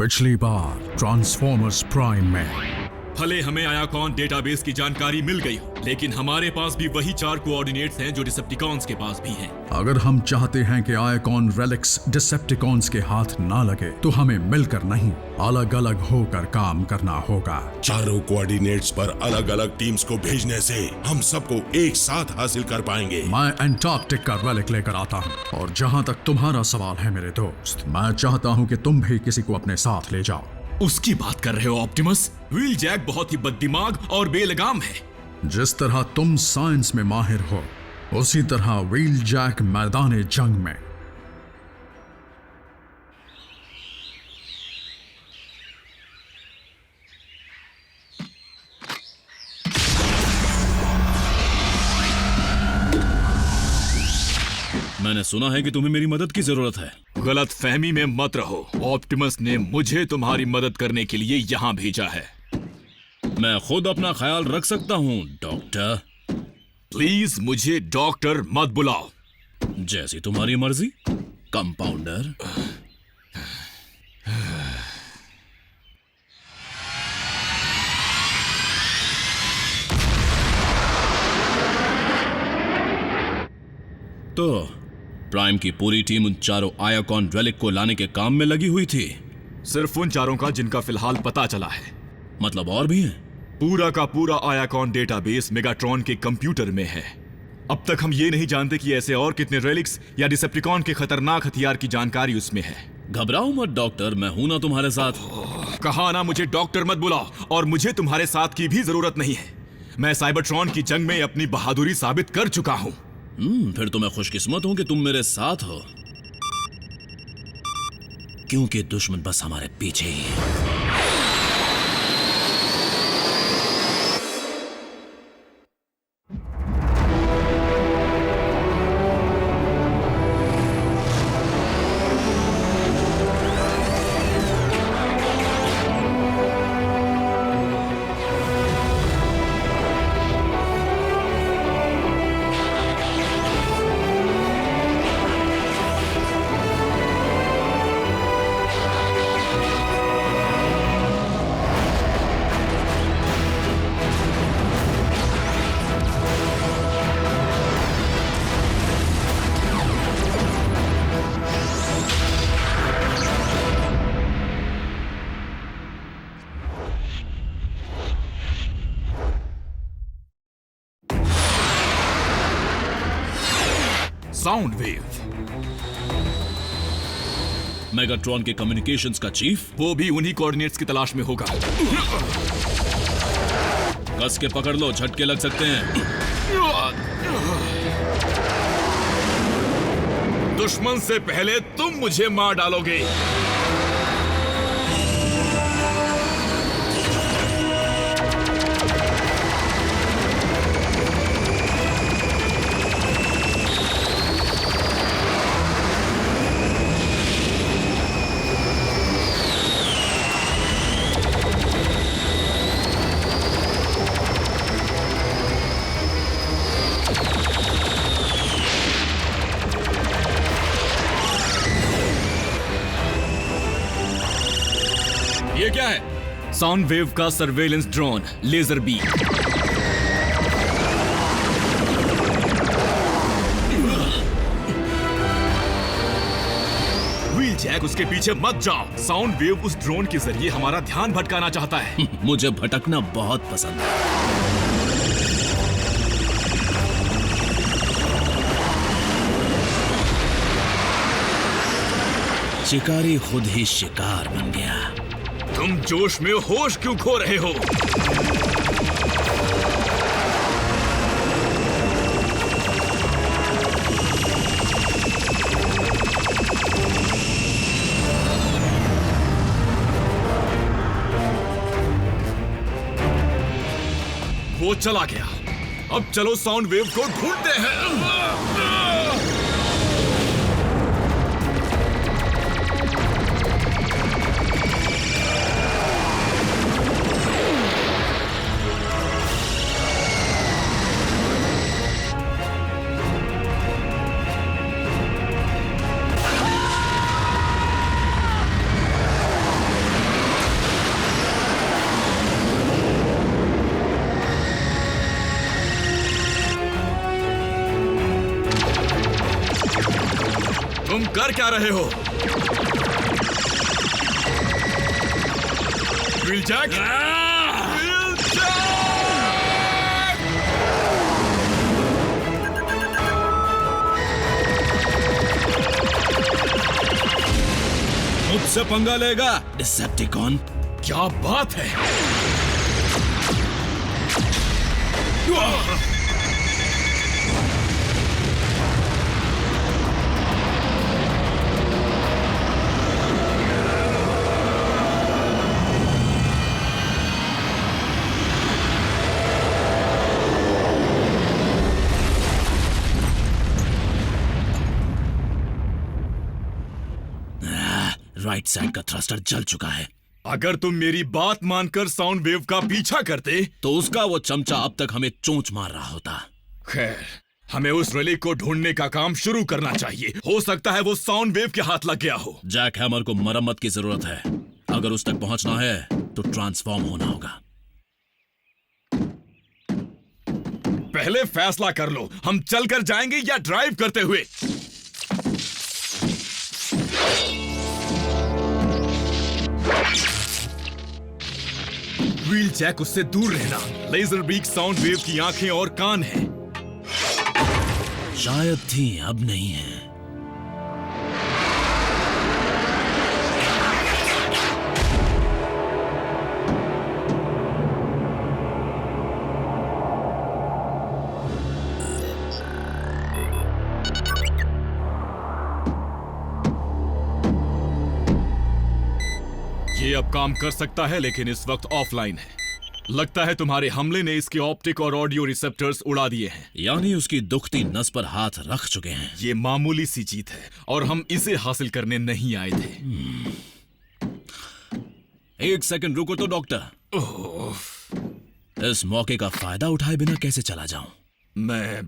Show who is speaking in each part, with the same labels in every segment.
Speaker 1: पिछली बार transformers prime में
Speaker 2: भले हमें आयाकॉन डेटाबेस की जानकारी मिल गई हो, लेकिन हमारे पास भी वही 4 कोऑर्डिनेट्स हैं जो डिसेप्टिकॉन्स के पास भी हैं।
Speaker 1: अगर हम चाहते हैं कि आयाकॉन रेलिक्स डिसेप्टिकॉन्स के हाथ ना लगे तो हमें मिलकर नहीं, अलग अलग होकर काम करना होगा।
Speaker 3: चारों कोऑर्डिनेट्स पर अलग अलग टीम्स को भेजने से हम सबको एक साथ हासिल कर पाएंगे।
Speaker 1: मैं एंटार्कटिक का रेलिक लेकर आता हूँ, और जहाँ तक तुम्हारा सवाल है मेरे दोस्त, मैं चाहता हूँ कि तुम भी किसी को अपने साथ ले जाओ।
Speaker 2: उसकी बात कर रहे हो ऑप्टिमस? व्हील जैक बहुत ही बददिमाग और बेलगाम है।
Speaker 1: जिस तरह तुम साइंस में माहिर हो, उसी तरह व्हील जैक मैदान जंग में।
Speaker 4: मैंने सुना है कि तुम्हें मेरी मदद की जरूरत है।
Speaker 2: गलत फहमी में मत रहो। ऑप्टिमस ने मुझे तुम्हारी मदद करने के लिए यहाँ भेजा है।
Speaker 4: मैं खुद अपना ख्याल रख सकता हूँ डॉक्टर।
Speaker 2: प्लीज मुझे डॉक्टर मत बुलाओ।
Speaker 4: जैसी तुम्हारी मर्जी कंपाउंडर। तो प्राइम की पूरी टीम उन चारों आयाकॉन रेलिक को लाने के काम में लगी हुई थी।
Speaker 2: सिर्फ उन चारों का जिनका फिलहाल पता चला है।
Speaker 4: मतलब और भी हैं?
Speaker 2: पूरा का पूरा आयाकॉन डेटाबेस मेगाट्रॉन के कंप्यूटर में है। अब तक हम ये नहीं जानते कि ऐसे और कितने रेलिक्स या डिसेप्टिकॉन के खतरनाक हथियार की जानकारी उसमें है।
Speaker 4: घबराओ मत डॉक्टर, मैं हूं ना तुम्हारे साथ।
Speaker 2: कहा ना मुझे डॉक्टर मत बुलाओ, और मुझे तुम्हारे साथ की भी जरूरत नहीं है। मैं साइबरट्रॉन की जंग में अपनी बहादुरी साबित कर चुका हूं।
Speaker 4: फिर तो मैं खुशकिस्मत हूं कि तुम मेरे साथ हो, क्योंकि दुश्मन बस हमारे पीछे ही है।
Speaker 2: Sound wave.
Speaker 4: मेगाट्रॉन के कम्युनिकेशंस का चीफ
Speaker 2: वो भी उन्हीं कोऑर्डिनेट्स की तलाश में होगा।
Speaker 4: कस के पकड़ लो, झटके लग सकते हैं।
Speaker 2: दुश्मन से पहले तुम मुझे मार डालोगे।
Speaker 4: ये क्या है?
Speaker 2: साउंड वेव का surveillance drone laser B. Wheel jack, उसके पीछे मत जाओ। साउंड वेव उस ड्रोन के जरिए हमारा ध्यान भटकाना चाहता है।
Speaker 4: मुझे भटकना बहुत पसंद है। शिकारी खुद ही शिकार बन गया।
Speaker 2: तुम जोश में होश क्यों खो रहे हो? वो चला गया। अब चलो साउंड वेव को ढूंढते हैं। कर क्या रहे हो? व्हीलजैक!
Speaker 4: मुझसे पंगा लेगा डिसेप्टिकॉन?
Speaker 2: क्या बात है?
Speaker 4: राइट साइड का थ्रस्टर जल चुका है।
Speaker 2: अगर तुम मेरी बात मानकर साउंड वेव का पीछा करते
Speaker 4: तो उसका वो चमचा अब तक हमें चोंच मार रहा होता।
Speaker 2: खैर, हमें उस रिलिक को ढूंढने का काम शुरू करना चाहिए। हो सकता है वो साउंड वेव के हाथ लग गया हो।
Speaker 4: जैक हैमर को मरम्मत की जरूरत है। अगर उस तक पहुंचना है तो ट्रांसफॉर्म होना होगा।
Speaker 2: पहले फैसला कर लो, हम चलकर जाएंगे या ड्राइव करते हुए? व्हीलजैक, उससे दूर रहना। लेजर बीक साउंड वेव की आंखें और कान हैं।
Speaker 4: शायद थी, अब नहीं है।
Speaker 2: ये अब काम कर सकता है, लेकिन इस वक्त ऑफलाइन है। लगता है तुम्हारे हमले ने इसके ऑप्टिक और ऑडियो रिसेप्टर्स उड़ा दिए हैं।
Speaker 4: यानी उसकी दुखती नस पर हाथ रख चुके हैं।
Speaker 2: ये मामूली सी जीत है और हम इसे हासिल करने नहीं आए थे।
Speaker 4: एक सेकंड रुको तो डॉक्टर। इस मौके का फायदा उठाए बिना कैसे चला जाऊं?
Speaker 2: मैं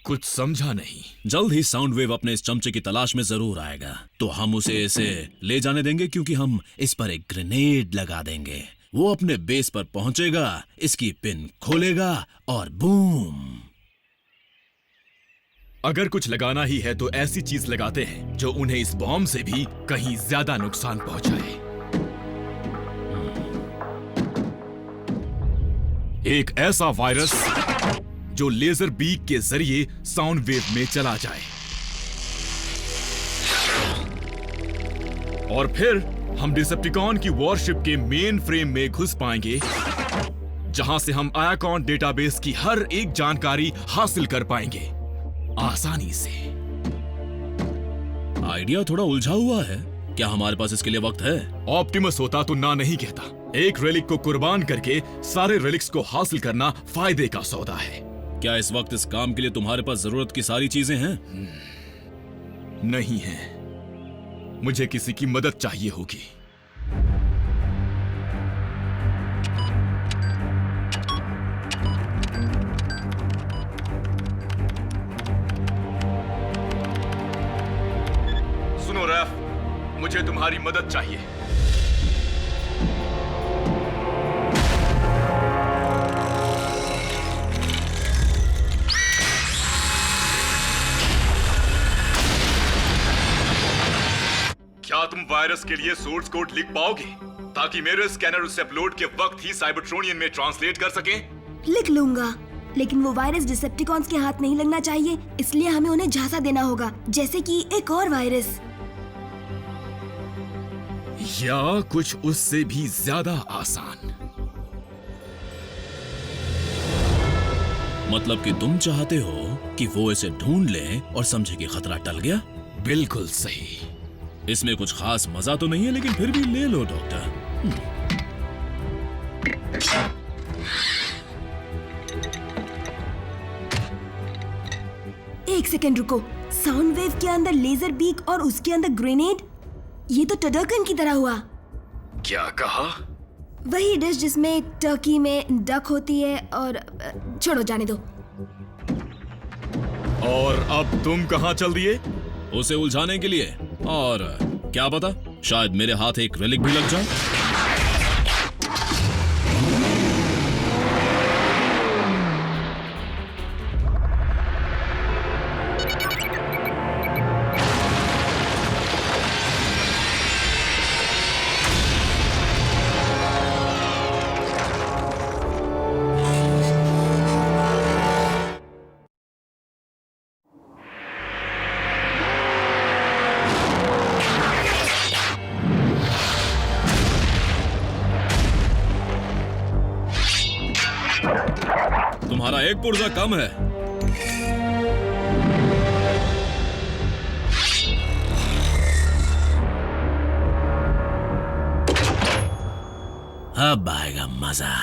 Speaker 2: कुछ समझा नहीं।
Speaker 4: जल्द ही साउंड वेव अपने इस चमचे की तलाश में जरूर आएगा, तो हम उसे इसे ले जाने देंगे, क्योंकि हम इस पर एक ग्रेनेड लगा देंगे। वो अपने बेस पर पहुंचेगा, इसकी पिन खोलेगा और बूम।
Speaker 2: अगर कुछ लगाना ही है तो ऐसी चीज लगाते हैं जो उन्हें इस बॉम्ब से भी कहीं ज्यादा नुकसान पहुंचाए। एक ऐसा वायरस जो लेजर बीक के जरिए साउंड वेव में चला जाए, और फिर हम डिसेप्टिकॉन की वॉरशिप के मेन फ्रेम में घुस पाएंगे, जहां से हम आयाकॉन डेटाबेस की हर एक जानकारी हासिल कर पाएंगे आसानी से।
Speaker 4: आइडिया थोड़ा उलझा हुआ है। क्या हमारे पास इसके लिए वक्त है?
Speaker 2: ऑप्टिमस होता तो ना नहीं कहता। एक रेलिक को कुर्बान करके सारे रेलिक्स को हासिल करना फायदे का सौदा है।
Speaker 4: क्या इस वक्त इस काम के लिए तुम्हारे पास जरूरत की सारी चीजें हैं?
Speaker 2: नहीं है, मुझे किसी की मदद चाहिए होगी। सुनो रैफ, मुझे तुम्हारी मदद चाहिए। क्या तुम वायरस के लिए सोर्स कोड लिख पाओगे ताकि मेरे स्कैनर उसे अपलोड के वक्त ही साइबरट्रोनियन में ट्रांसलेट कर सके?
Speaker 5: लिख लूंगा, लेकिन वो वायरस डिसेप्टिकॉन्स के हाथ नहीं लगना चाहिए, इसलिए हमें उन्हें झांसा देना होगा, जैसे कि एक और वायरस,
Speaker 2: या कुछ उससे भी ज्यादा आसान।
Speaker 4: मतलब कि तुम चाहते हो कि वो इसे ढूंढ ले और समझे कि खतरा टल गया?
Speaker 2: बिल्कुल सही।
Speaker 4: इसमें कुछ खास मजा तो नहीं है, लेकिन फिर भी ले लो डॉक्टर।
Speaker 5: एक सेकंड रुको। साउंड वेव के अंदर लेजर बीक और उसके अंदर ग्रेनेड, ये तो टर्डकन की तरह हुआ।
Speaker 2: क्या कहा?
Speaker 5: वही डिश जिसमें टर्की में डक होती है और छोड़ो, जाने दो।
Speaker 2: और अब तुम कहां चल दिए?
Speaker 4: उसे उलझाने के लिए, और क्या पता शायद मेरे हाथ एक रेलिक भी लग जाए। तुम्हारा एक पुर्जा कम है। अब आएगा मजा।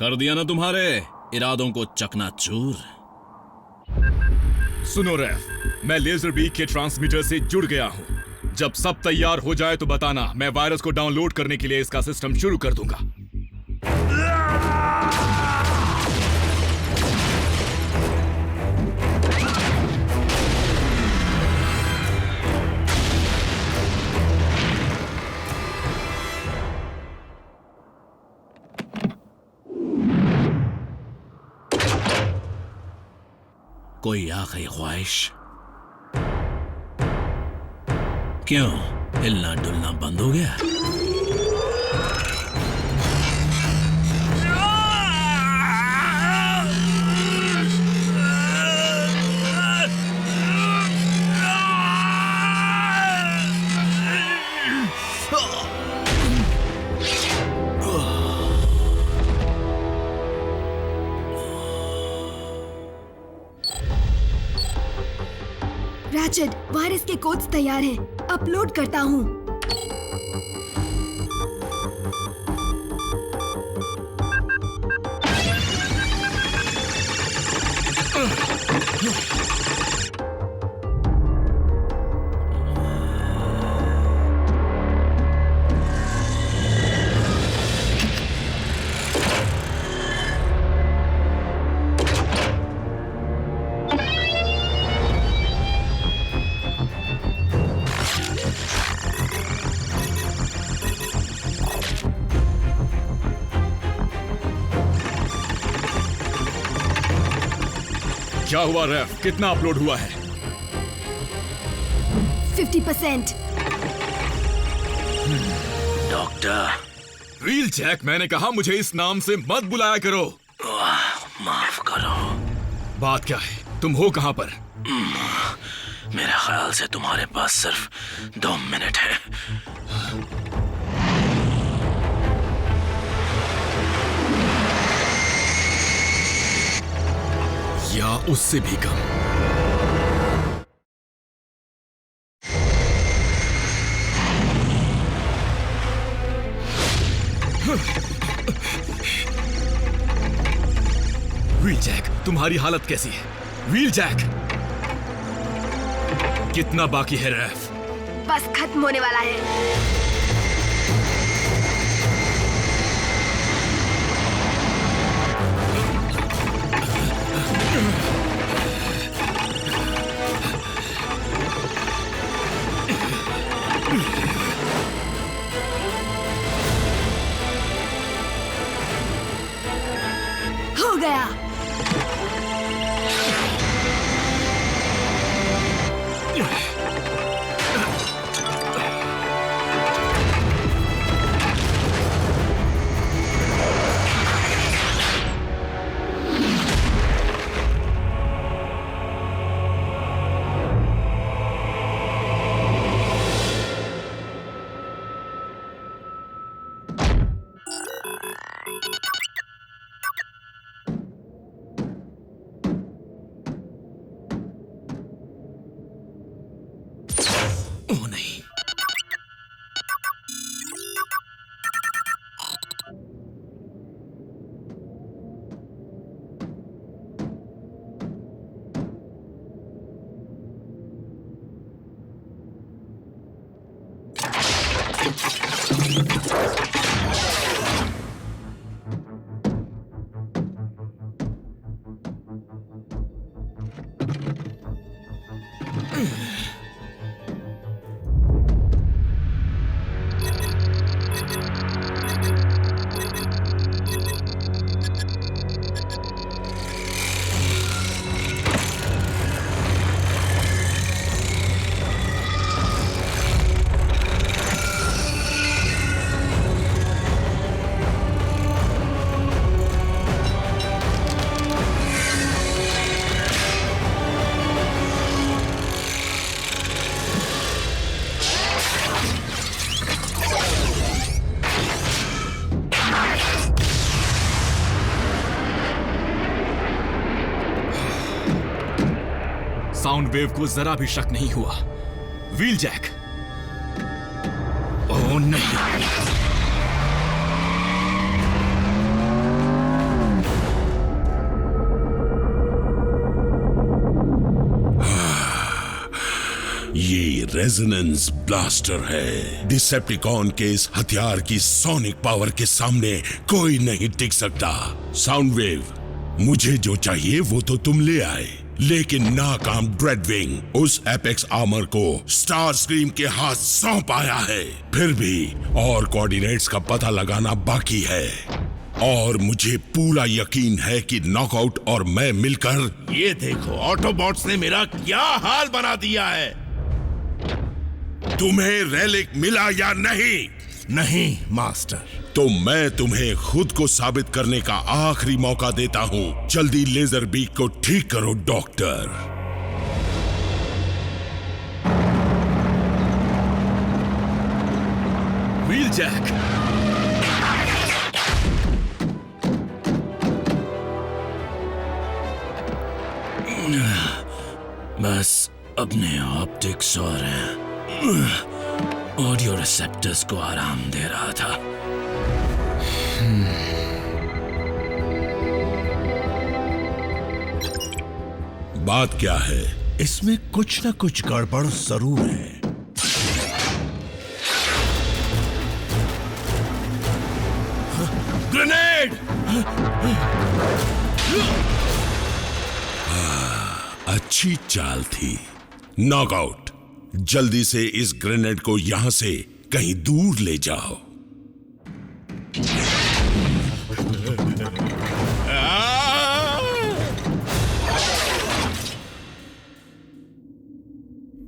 Speaker 4: कर दिया ना तुम्हारे इरादों को चकनाचूर।
Speaker 2: सुनो रैफ, मैं लेजर बीक के ट्रांसमीटर से जुड़ गया हूँ। जब सब तैयार हो जाए तो बताना, मैं वायरस को डाउनलोड करने के लिए इसका सिस्टम शुरू कर दूंगा।
Speaker 4: कोई आखिरी ख्वाहिश? क्यों हिलना डुलना बंद हो गया?
Speaker 5: रैचेट, वायरस के कोड्स तैयार हैं। अपलोड करता हूँ।
Speaker 2: क्या हुआ रैफ, कितना अपलोड हुआ है?
Speaker 5: 50%।
Speaker 4: डॉक्टर
Speaker 2: व्हील जैक, मैंने कहा मुझे इस नाम से मत बुलाया करो।
Speaker 4: माफ करो।
Speaker 2: बात क्या है? तुम हो कहां पर?
Speaker 4: मेरे ख्याल से तुम्हारे पास सिर्फ 2 मिनट है।
Speaker 2: या उससे भी कम। व्हील जैक, तुम्हारी हालत कैसी है? व्हील जैक, कितना बाकी है रैफ?
Speaker 5: बस खत्म होने वाला है। हो गया।
Speaker 2: ओह नहीं, साउंड वेव को जरा भी शक नहीं हुआ। व्हील जैक, ओह नहीं,
Speaker 3: ये रेजोनेंस ब्लास्टर है। डिसेप्टिकॉन के इस हथियार की सोनिक पावर के सामने कोई नहीं टिक सकता। साउंड वेव, मुझे जो चाहिए वो तो तुम ले आए, लेकिन नाकाम ड्रेडविंग उस एपेक्स आर्मर को स्टार स्क्रीम के हाथ सौंप आया है। फिर भी और कोऑर्डिनेट्स का पता लगाना बाकी है, और मुझे पूरा यकीन है कि नॉकआउट और मैं मिलकर।
Speaker 6: ये देखो, ऑटोबॉट्स ने मेरा क्या हाल बना दिया है।
Speaker 3: तुम्हें रेलिक मिला या नहीं?
Speaker 6: नहीं मास्टर।
Speaker 3: तो मैं तुम्हें खुद को साबित करने का आखिरी मौका देता हूं। जल्दी लेजर बीक को ठीक करो डॉक्टर।
Speaker 2: व्हील जैक,
Speaker 4: बस अपने ऑप्टिक्स और ऑडियो रिसेप्टर्स को आराम दे रहा था।
Speaker 3: बात क्या है?
Speaker 6: इसमें कुछ न कुछ गड़बड़ जरूर है।
Speaker 2: ग्रेनेड!
Speaker 3: अच्छी चाल थी। नॉकआउट, जल्दी से इस ग्रेनेड को यहां से कहीं दूर ले जाओ।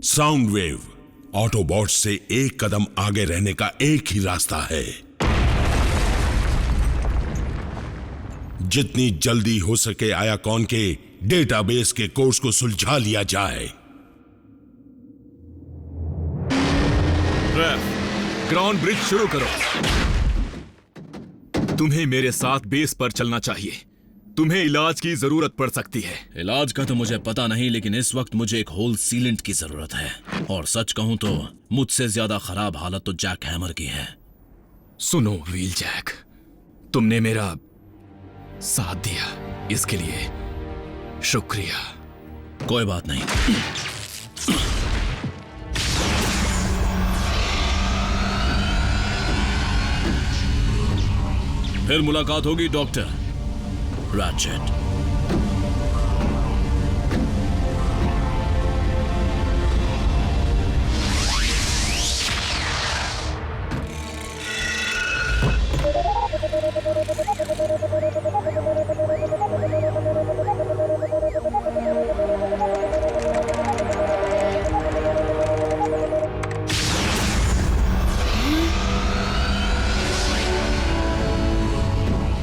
Speaker 3: साउंड वेव, ऑटोबॉट से एक कदम आगे रहने का एक ही रास्ता है। जितनी जल्दी हो सके आयाकॉन के डेटाबेस के कोर्स को सुलझा लिया जाए।
Speaker 2: ग्राउंड ब्रिज शुरू करो। तुम्हें मेरे साथ बेस पर चलना चाहिए। तुम्हें इलाज की जरूरत पड़ सकती है।
Speaker 4: इलाज का तो मुझे पता नहीं, लेकिन इस वक्त मुझे एक होल सीलेंट की जरूरत है। और सच कहूं तो मुझसे ज्यादा खराब हालत तो जैक हैमर की है।
Speaker 2: सुनो व्हील जैक, तुमने मेरा साथ दिया, इसके लिए शुक्रिया।
Speaker 4: कोई बात नहीं। फिर मुलाकात होगी डॉक्टर रैचेट।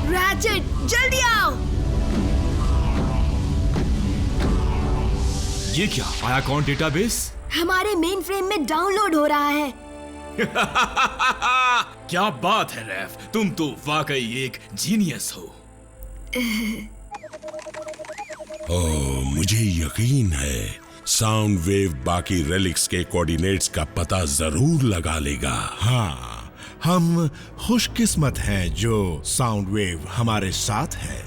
Speaker 5: रैचेट, जल्दी आओ।
Speaker 2: ये क्या, आयाकॉन डेटाबेस?
Speaker 5: हमारे मेन फ्रेम में डाउनलोड हो रहा है।
Speaker 2: क्या बात है रैफ, तुम तो वाकई एक जीनियस हो।
Speaker 3: मुझे यकीन है साउंड वेव बाकी रेलिक्स के कोऑर्डिनेट्स का पता जरूर लगा लेगा।
Speaker 6: हाँ, हम खुशकिस्मत हैं जो साउंड वेव हमारे साथ है।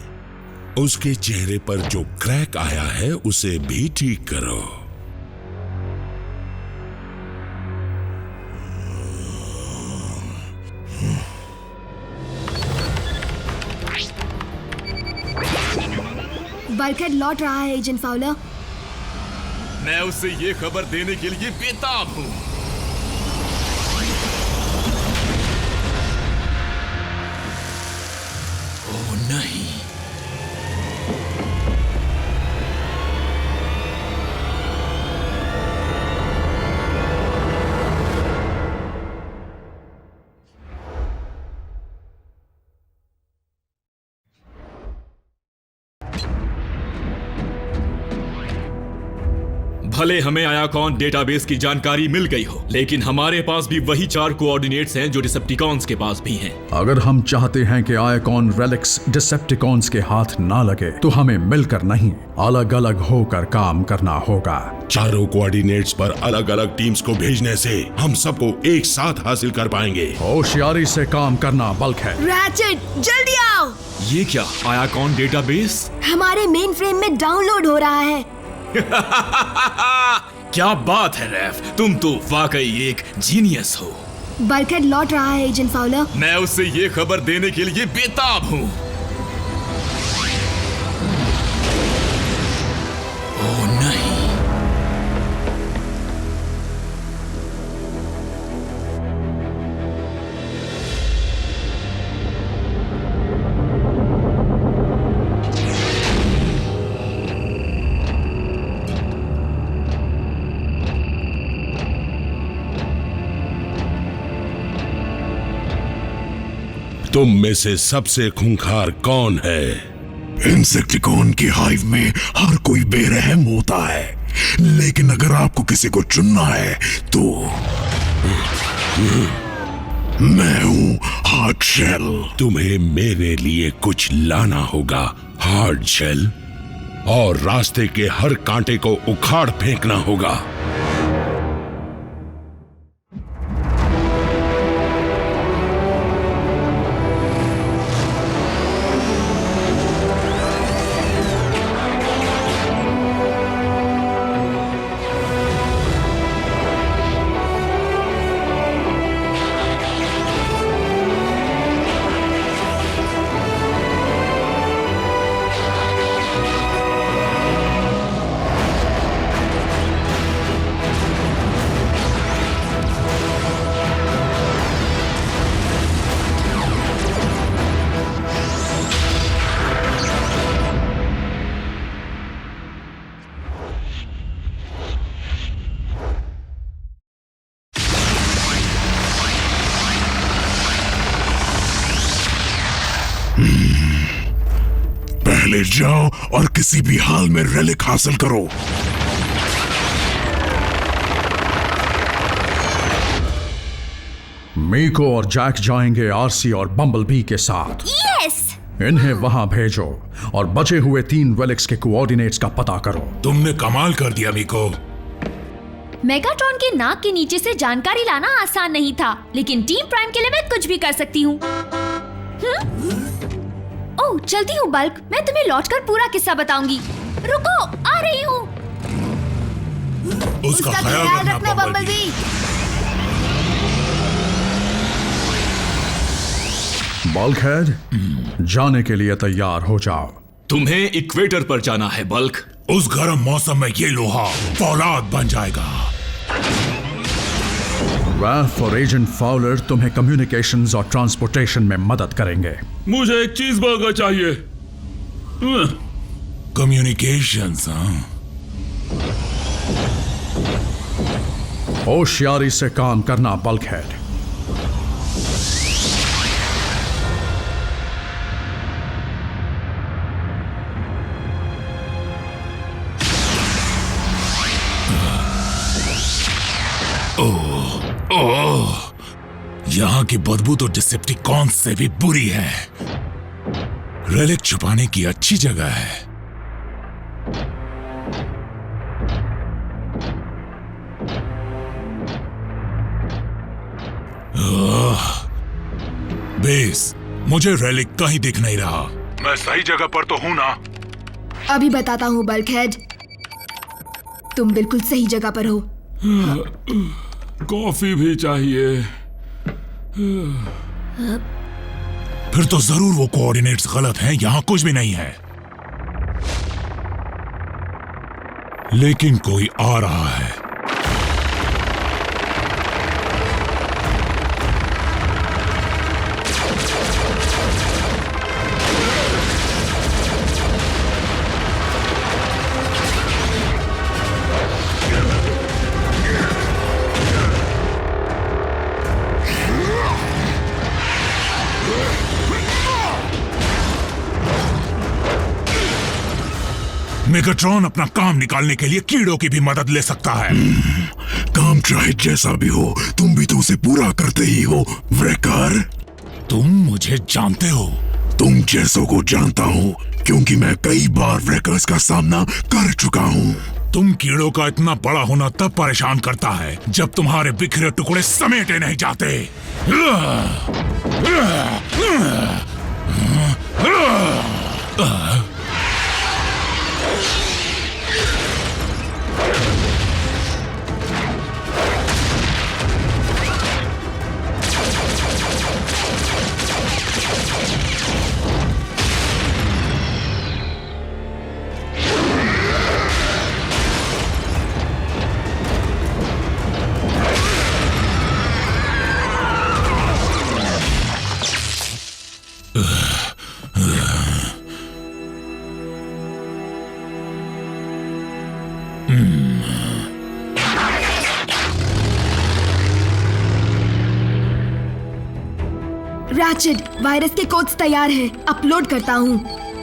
Speaker 3: उसके चेहरे पर जो क्रैक आया है उसे भी ठीक करो।
Speaker 5: बल्कहेड लौट रहा है एजेंट फाउलर।
Speaker 2: मैं उसे ये खबर देने के लिए बेताब हूं। ओह नहीं, भले हमें आयाकॉन डेटाबेस की जानकारी मिल गई हो, लेकिन हमारे पास भी वही 4 कोऑर्डिनेट्स हैं जो डिसेप्टिकॉन्स के पास भी हैं।
Speaker 1: अगर हम चाहते हैं कि आयकॉन रेलिक्स डिसेप्टिकॉन्स के हाथ ना लगे तो हमें मिलकर नहीं, अलग अलग होकर काम करना होगा।
Speaker 3: चारों कोऑर्डिनेट्स पर अलग अलग टीम्स को भेजने से हम सबको एक साथ हासिल कर पाएंगे।
Speaker 1: होशियारी से काम करना बल्कहेड।
Speaker 5: रैचेट, जल्दी आओ।
Speaker 2: ये क्या, आयाकॉन डेटाबेस?
Speaker 5: हमारे मेन फ्रेम में डाउनलोड हो रहा है।
Speaker 2: क्या बात है रैफ, तुम तो वाकई एक जीनियस हो।
Speaker 5: बल्कहेड लौट रहा है एजेंट फाउलर।
Speaker 2: मैं उसे ये खबर देने के लिए बेताब हूं। ओह नहीं,
Speaker 3: तुम में से सबसे खूंखार कौन है?
Speaker 7: इंसेक्टिकॉन की हाइव में हर कोई बेरहम होता है, लेकिन अगर आपको किसी को चुनना है तो मैं हूं हार्ड शेल।
Speaker 3: तुम्हें मेरे लिए कुछ लाना होगा हार्ड शेल, और रास्ते के हर कांटे को उखाड़ फेंकना होगा।
Speaker 7: पहले जाओ और किसी भी हाल में रेलिक हासिल करो।
Speaker 1: मीको और जैक जाएंगे आरसी और बम्बलबी के साथ।
Speaker 5: यस!
Speaker 1: इन्हें वहां भेजो और बचे हुए 3 रेलिक्स के कोऑर्डिनेट्स का पता करो।
Speaker 7: तुमने कमाल कर दिया मीको।
Speaker 8: मेगाट्रॉन के नाक के नीचे से जानकारी लाना आसान नहीं था, लेकिन टीम प्राइम के लिए मैं कुछ भी कर सकती हूँ। ओह, चलती हूँ बल्क, मैं तुम्हें लौटकर पूरा किस्सा बताऊंगी। रुको, आ रही हूँ।
Speaker 7: उसका ख्याल रखना बम्बलबी।
Speaker 1: बल्कहेड, जाने के लिए तैयार हो जाओ।
Speaker 2: तुम्हें इक्वेटर पर जाना है बल्क।
Speaker 7: उस गर्म मौसम में ये लोहा फौलाद बन जाएगा।
Speaker 1: रैफ और एजेंट फाउलर तुम्हें कम्युनिकेशंस और ट्रांसपोर्टेशन में मदद करेंगे।
Speaker 2: मुझे एक चीज बर्गर चाहिए।
Speaker 7: कम्युनिकेशंस, हाँ?
Speaker 1: होशियारी से काम करना बल्कहेड।
Speaker 7: ओह, यहाँ की बदबू तो डिसेप्टिकॉन्स से भी बुरी है। रेलिक छुपाने की अच्छी जगह है। बेस, मुझे रेलिक कहीं दिख नहीं रहा। मैं सही जगह पर तो हूं ना?
Speaker 5: अभी बताता हूँ बल्कहेड, तुम बिल्कुल सही जगह पर हो।
Speaker 7: कॉफी भी चाहिए। फिर तो जरूर वो कोऑर्डिनेट्स गलत हैं, यहां कुछ भी नहीं है। लेकिन कोई आ रहा है। मेगाट्रॉन अपना काम निकालने के लिए कीड़ों की भी मदद ले सकता है। काम चाहे जैसा भी हो, तुम भी तो उसे पूरा करते ही हो व्रेकर। तुम मुझे जानते हो? तुम जैसों को जानता हूँ, क्योंकि मैं कई बार व्रेकर्स का सामना कर चुका हूँ। तुम कीड़ों का इतना बड़ा होना तब परेशान करता है जब तुम्हारे बिखरे टुकड़े समेटे नहीं जाते।
Speaker 5: रैचेट, वायरस के कोड्स तैयार हैं, अपलोड करता हूँ।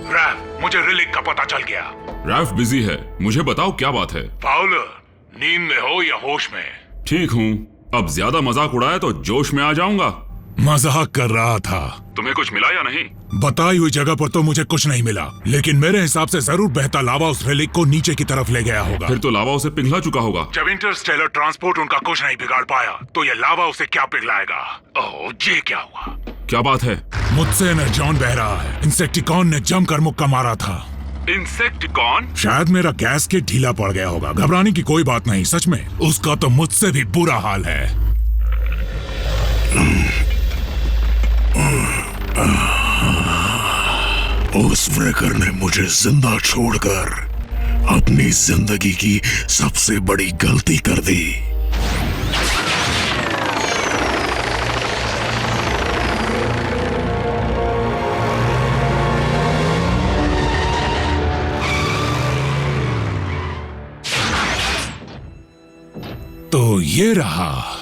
Speaker 7: रैफ, मुझे रिलिक का पता चल गया।
Speaker 2: रैफ बिजी है, मुझे बताओ क्या बात है।
Speaker 7: फाउलर, नींद में हो या होश में?
Speaker 2: ठीक हूँ, अब ज्यादा मजाक उड़ाया तो जोश में आ जाऊंगा।
Speaker 7: मजाक कर रहा था।
Speaker 2: तुम्हें कुछ मिला या नहीं?
Speaker 7: बताई हुई जगह पर तो मुझे कुछ नहीं मिला, लेकिन मेरे हिसाब से जरूर बहता लावा उस रेलिक को नीचे की तरफ ले गया होगा।
Speaker 2: फिर तो लावा उसे पिघला चुका होगा।
Speaker 7: जब इंटरस्टेलर ट्रांसपोर्ट उनका कुछ नहीं बिगाड़ पाया, तो ये लावा उसे क्या पिघलाएगा? ओह, ये क्या हुआ?
Speaker 2: क्या बात है?
Speaker 7: मुझसे एनर्जॉन बह रहा है। इंसेक्टिकॉन ने जमकर मुक्का मारा था।
Speaker 2: इंसेक्टिकॉन?
Speaker 7: शायद मेरा गैस किट ढीला पड़ गया होगा। घबराने की कोई बात नहीं, सच में उसका तो मुझसे भी बुरा हाल है। उस व्रेकर ने मुझे जिंदा छोड़कर अपनी जिंदगी की सबसे बड़ी गलती कर दी। तो ये रहा।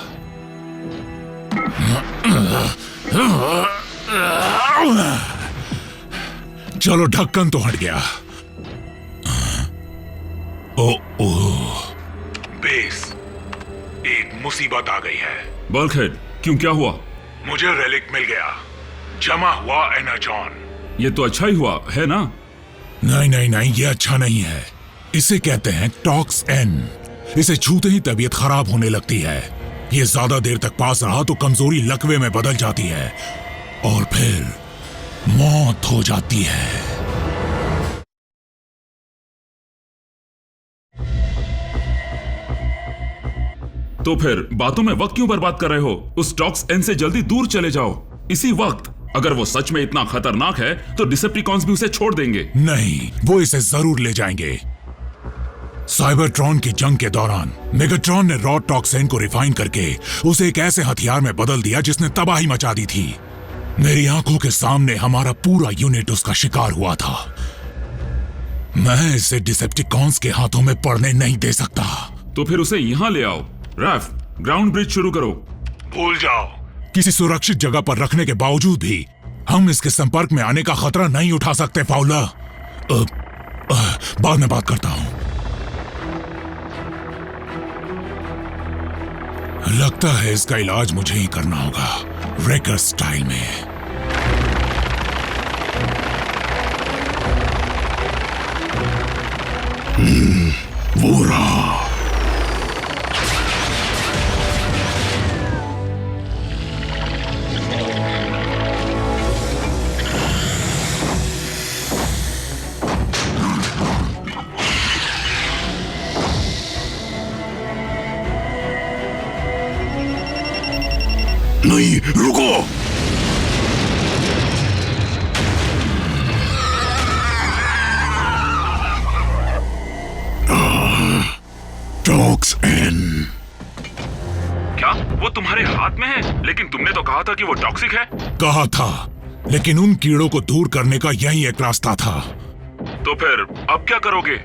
Speaker 7: चलो, ढक्कन तो हट गया। ओ बेस, एक मुसीबत आ गई है।
Speaker 2: बल्कहेड, क्यों, क्या हुआ?
Speaker 7: मुझे रेलिक मिल गया, जमा हुआ एनर्जॉन।
Speaker 2: ये तो अच्छा ही हुआ है ना?
Speaker 7: नहीं नहीं नहीं, ये अच्छा नहीं है। इसे कहते हैं टॉक्स एन। इसे छूते ही तबीयत खराब होने लगती है। ये ज्यादा देर तक पास रहा तो कमजोरी लकवे में बदल जाती है और फिर मौत हो जाती है।
Speaker 2: तो फिर बातों में वक्त क्यों बर्बाद कर रहे हो? उस टॉक्स एन से जल्दी दूर चले जाओ, इसी वक्त। अगर वो सच में इतना खतरनाक है तो डिसेप्टिकॉन्स भी उसे छोड़ देंगे।
Speaker 7: नहीं, वो इसे जरूर ले जाएंगे। साइबरट्रॉन की जंग के दौरान मेगाट्रॉन ने रॉ टॉक्सिन को रिफाइन करके उसे एक ऐसे हथियार में बदल दिया जिसने तबाही मचा दी थी। मेरी आंखों के सामने हमारा पूरा यूनिट उसका शिकार हुआ था। मैं इसे डिसेप्टिकॉन्स के हाथों में पड़ने नहीं दे सकता।
Speaker 2: तो फिर उसे यहाँ ले आओ। रैफ, ग्राउंड ब्रिज शुरू करो।
Speaker 7: भूल जाओ। किसी सुरक्षित जगह पर रखने के बावजूद भी हम इसके संपर्क में आने का खतरा नहीं उठा सकते फाउलर। बाद में बात करता हूं। लगता है इसका इलाज मुझे ही करना होगा, रेकर स्टाइल में। वो रहा। नहीं, रुको। टॉक्सिन।
Speaker 9: क्या वो तुम्हारे हाथ में है? लेकिन तुमने तो कहा था कि वो टॉक्सिक है।
Speaker 7: कहा था, लेकिन उन कीड़ों को दूर करने का यही एक रास्ता था।
Speaker 9: तो फिर अब क्या करोगे?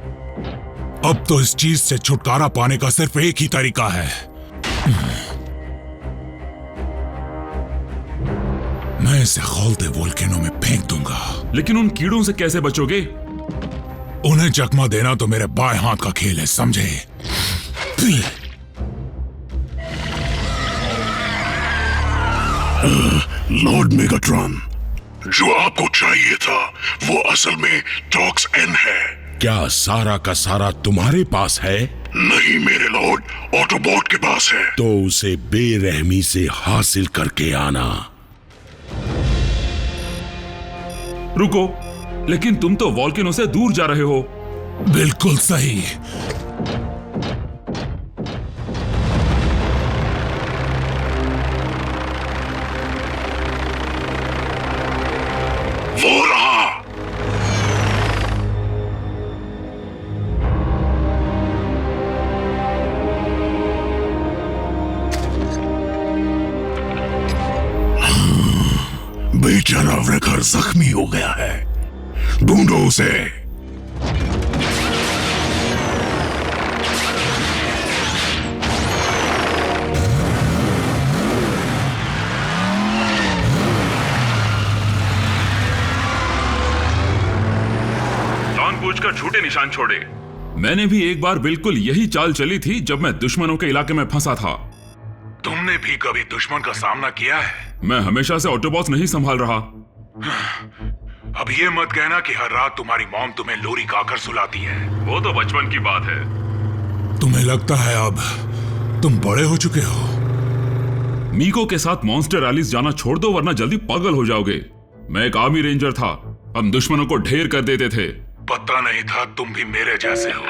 Speaker 7: अब तो इस चीज से छुटकारा पाने का सिर्फ एक ही तरीका है। मैं इसे खौलते वोल्केनो में फेंक दूंगा।
Speaker 9: लेकिन उन कीड़ों से कैसे बचोगे?
Speaker 7: उन्हें चकमा देना तो मेरे बाएं हाथ का खेल है, समझे?
Speaker 3: लॉर्ड मेगाट्रॉन, जो आपको चाहिए था वो असल में टॉक्सिन है। क्या सारा का सारा तुम्हारे पास है? नहीं मेरे लॉर्ड, ऑटोबॉट के पास है। तो उसे बेरहमी से हासिल करके आना।
Speaker 9: रुको, लेकिन तुम तो वोल्केनो से दूर जा रहे हो।
Speaker 7: बिल्कुल सही।
Speaker 3: वो रहा।
Speaker 7: बेचारा व्रेकर जख्मी हो गया है, ढूंढो उसे।
Speaker 9: जानबूझकर झूठे निशान छोड़े। मैंने भी एक बार बिल्कुल यही चाल चली थी जब मैं दुश्मनों के इलाके में फंसा था।
Speaker 7: तुमने भी कभी दुश्मन का सामना किया है?
Speaker 9: मैं हमेशा से ऑटोबॉस नहीं संभाल रहा।
Speaker 7: अब ये मत कहना कि हर रात तुम्हारी मॉम तुम्हें लोरी गाकर सुलाती है।
Speaker 9: वो तो बचपन की बात है।
Speaker 7: तुम्हें लगता है अब तुम बड़े हो चुके हो?
Speaker 9: मीको के साथ मॉन्स्टर रैलीज जाना छोड़ दो, वरना जल्दी पागल हो जाओगे। मैं एक आर्मी रेंजर था, हम दुश्मनों को ढेर कर देते थे।
Speaker 7: पता नहीं था तुम भी मेरे जैसे हो।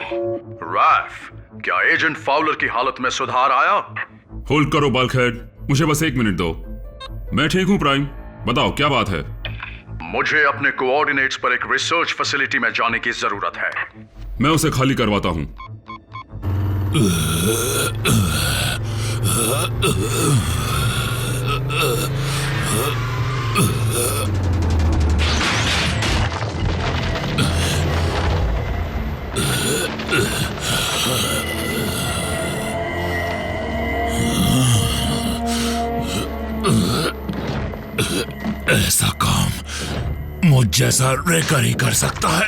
Speaker 10: राफ, क्या एजेंट फाउलर की हालत में सुधार आया?
Speaker 9: होल्ड करो बल्कहेड, मुझे बस 1 मिनट दो। मैं ठीक हूँ प्राइम, बताओ क्या बात है?
Speaker 10: मुझे अपने कोऑर्डिनेट्स पर एक रिसर्च फैसिलिटी में जाने की जरूरत है।
Speaker 9: मैं उसे खाली करवाता हूँ।
Speaker 7: ऐसा काम मुझ जैसा रेकर ही कर सकता है।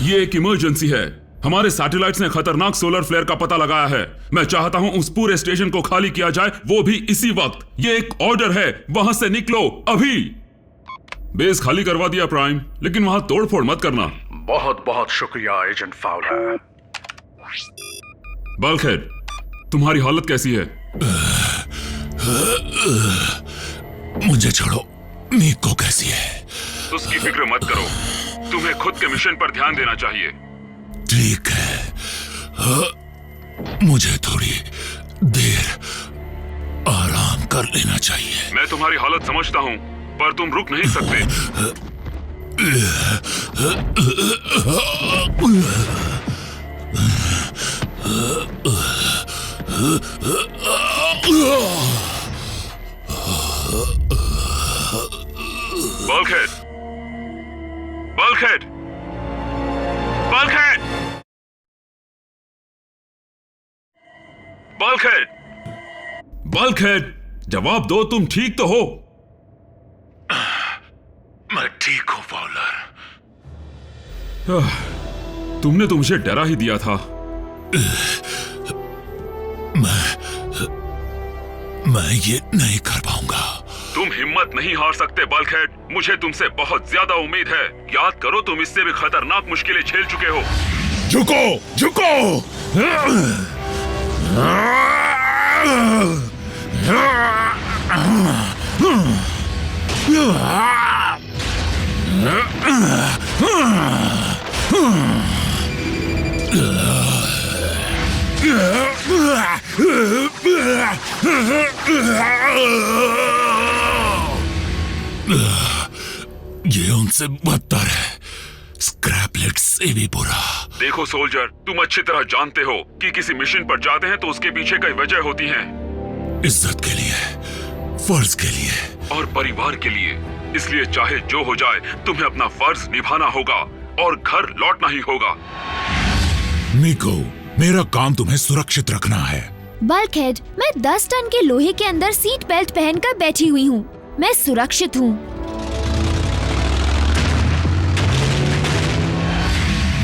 Speaker 9: ये एक इमरजेंसी है। हमारे सैटेलाइट्स ने खतरनाक सोलर फ्लेयर का पता लगाया है। मैं चाहता हूं उस पूरे स्टेशन को खाली किया जाए, वो भी इसी वक्त। ये एक ऑर्डर है, वहां से निकलो अभी। बेस खाली करवा दिया प्राइम, लेकिन वहां तोड़फोड़ मत करना।
Speaker 10: बहुत बहुत शुक्रिया एजेंट फाउलर।
Speaker 9: बल्कहेड, तुम्हारी हालत कैसी है?
Speaker 7: मुझे छोड़ो, मीको कैसी है?
Speaker 9: उसकी फिक्र मत करो, तुम्हें खुद के मिशन पर ध्यान देना चाहिए।
Speaker 7: ठीक है, मुझे थोड़ी देर आराम कर लेना चाहिए।
Speaker 9: मैं तुम्हारी हालत समझता हूं, पर तुम रुक नहीं सकते। Bulkhead, bulkhead, bulkhead, bulkhead, bulkhead, जवाब दो, तुम ठीक तो हो?
Speaker 7: मैं ठीक हूं फाउलर।
Speaker 9: तुमने तो मुझे डरा ही दिया था।
Speaker 7: मैं ये नहीं कर पाऊंगा।
Speaker 9: तुम हिम्मत नहीं हार सकते बल्कहेड, मुझे तुमसे बहुत ज्यादा उम्मीद है। याद करो, तुम इससे भी खतरनाक मुश्किलें झेल चुके हो।
Speaker 7: झुको, झुको। ये उनसे बदतर है, स्क्रैपलेट से भी बुरा।
Speaker 9: देखो सोल्जर, तुम अच्छी तरह जानते हो कि किसी मिशन पर जाते हैं तो उसके पीछे कई वजह होती हैं।
Speaker 7: इज्जत के लिए, फर्ज के लिए
Speaker 9: और परिवार के लिए। इसलिए चाहे जो हो जाए तुम्हें अपना फर्ज निभाना होगा और घर लौटना ही होगा।
Speaker 7: निको, मेरा काम तुम्हें सुरक्षित रखना है।
Speaker 8: बल्कहेड, मैं 10 टन के लोहे के अंदर सीट बेल्ट पहनकर बैठी हुई हूँ। मैं सुरक्षित हूँ।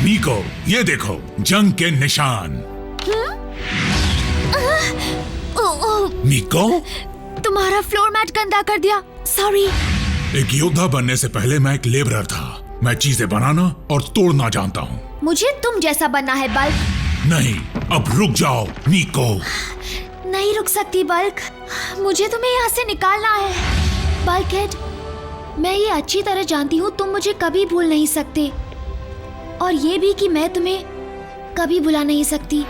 Speaker 7: निको, ये देखो जंग के निशान। निको,
Speaker 8: तुम्हारा फ्लोर मैट गंदा कर दिया। सॉरी।
Speaker 7: एक योद्धा बनने से पहले मैं एक लेबरर था। मैं चीजें बनाना और तोड़ना जानता हूँ।
Speaker 8: मुझे तुम जैसा बनना है बल्क।
Speaker 7: नहीं, अब रुक जाओ निको।
Speaker 8: नहीं रुक सकती बल्क, मुझे तुम्हें यहाँ से निकालना है। बल्कहेड, मैं ये अच्छी तरह जानती हूँ तुम मुझे कभी भूल नहीं सकते, और ये भी कि मैं तुम्हें कभी भुला नहीं सकती।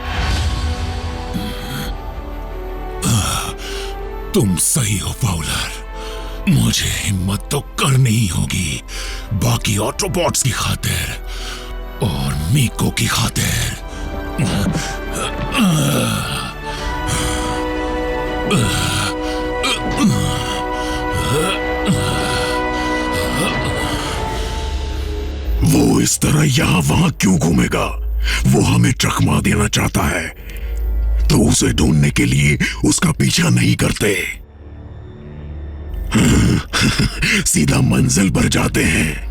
Speaker 7: तुम सही हो फाउलर। मुझे हिम्मत तो करनी ही होगी, बाकी ऑटोबॉट्स की खातिर और मीको की खातिर।
Speaker 6: वो इस तरह यहाँ वहां क्यों घूमेगा? वो हमें चकमा देना चाहता है, तो उसे ढूंढने के लिए उसका पीछा नहीं करते। सीधा मंजिल पर जाते हैं।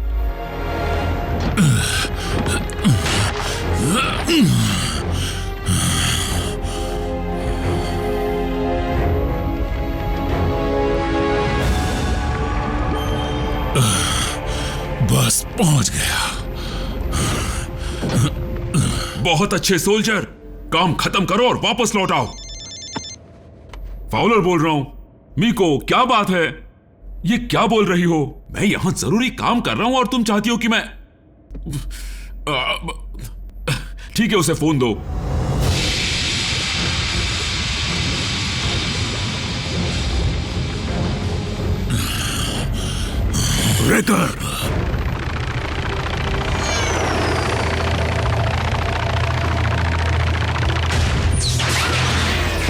Speaker 7: बस पहुंच गया।
Speaker 9: बहुत अच्छे सोल्जर, काम खत्म करो और वापस लौट आओ। फाउलर बोल रहा हूं। मीको, क्या बात है? ये क्या बोल रही हो? मैं यहां जरूरी काम कर रहा हूं और तुम चाहती हो कि मैं... ठीक है, उसे फोन दो।
Speaker 6: रेकर,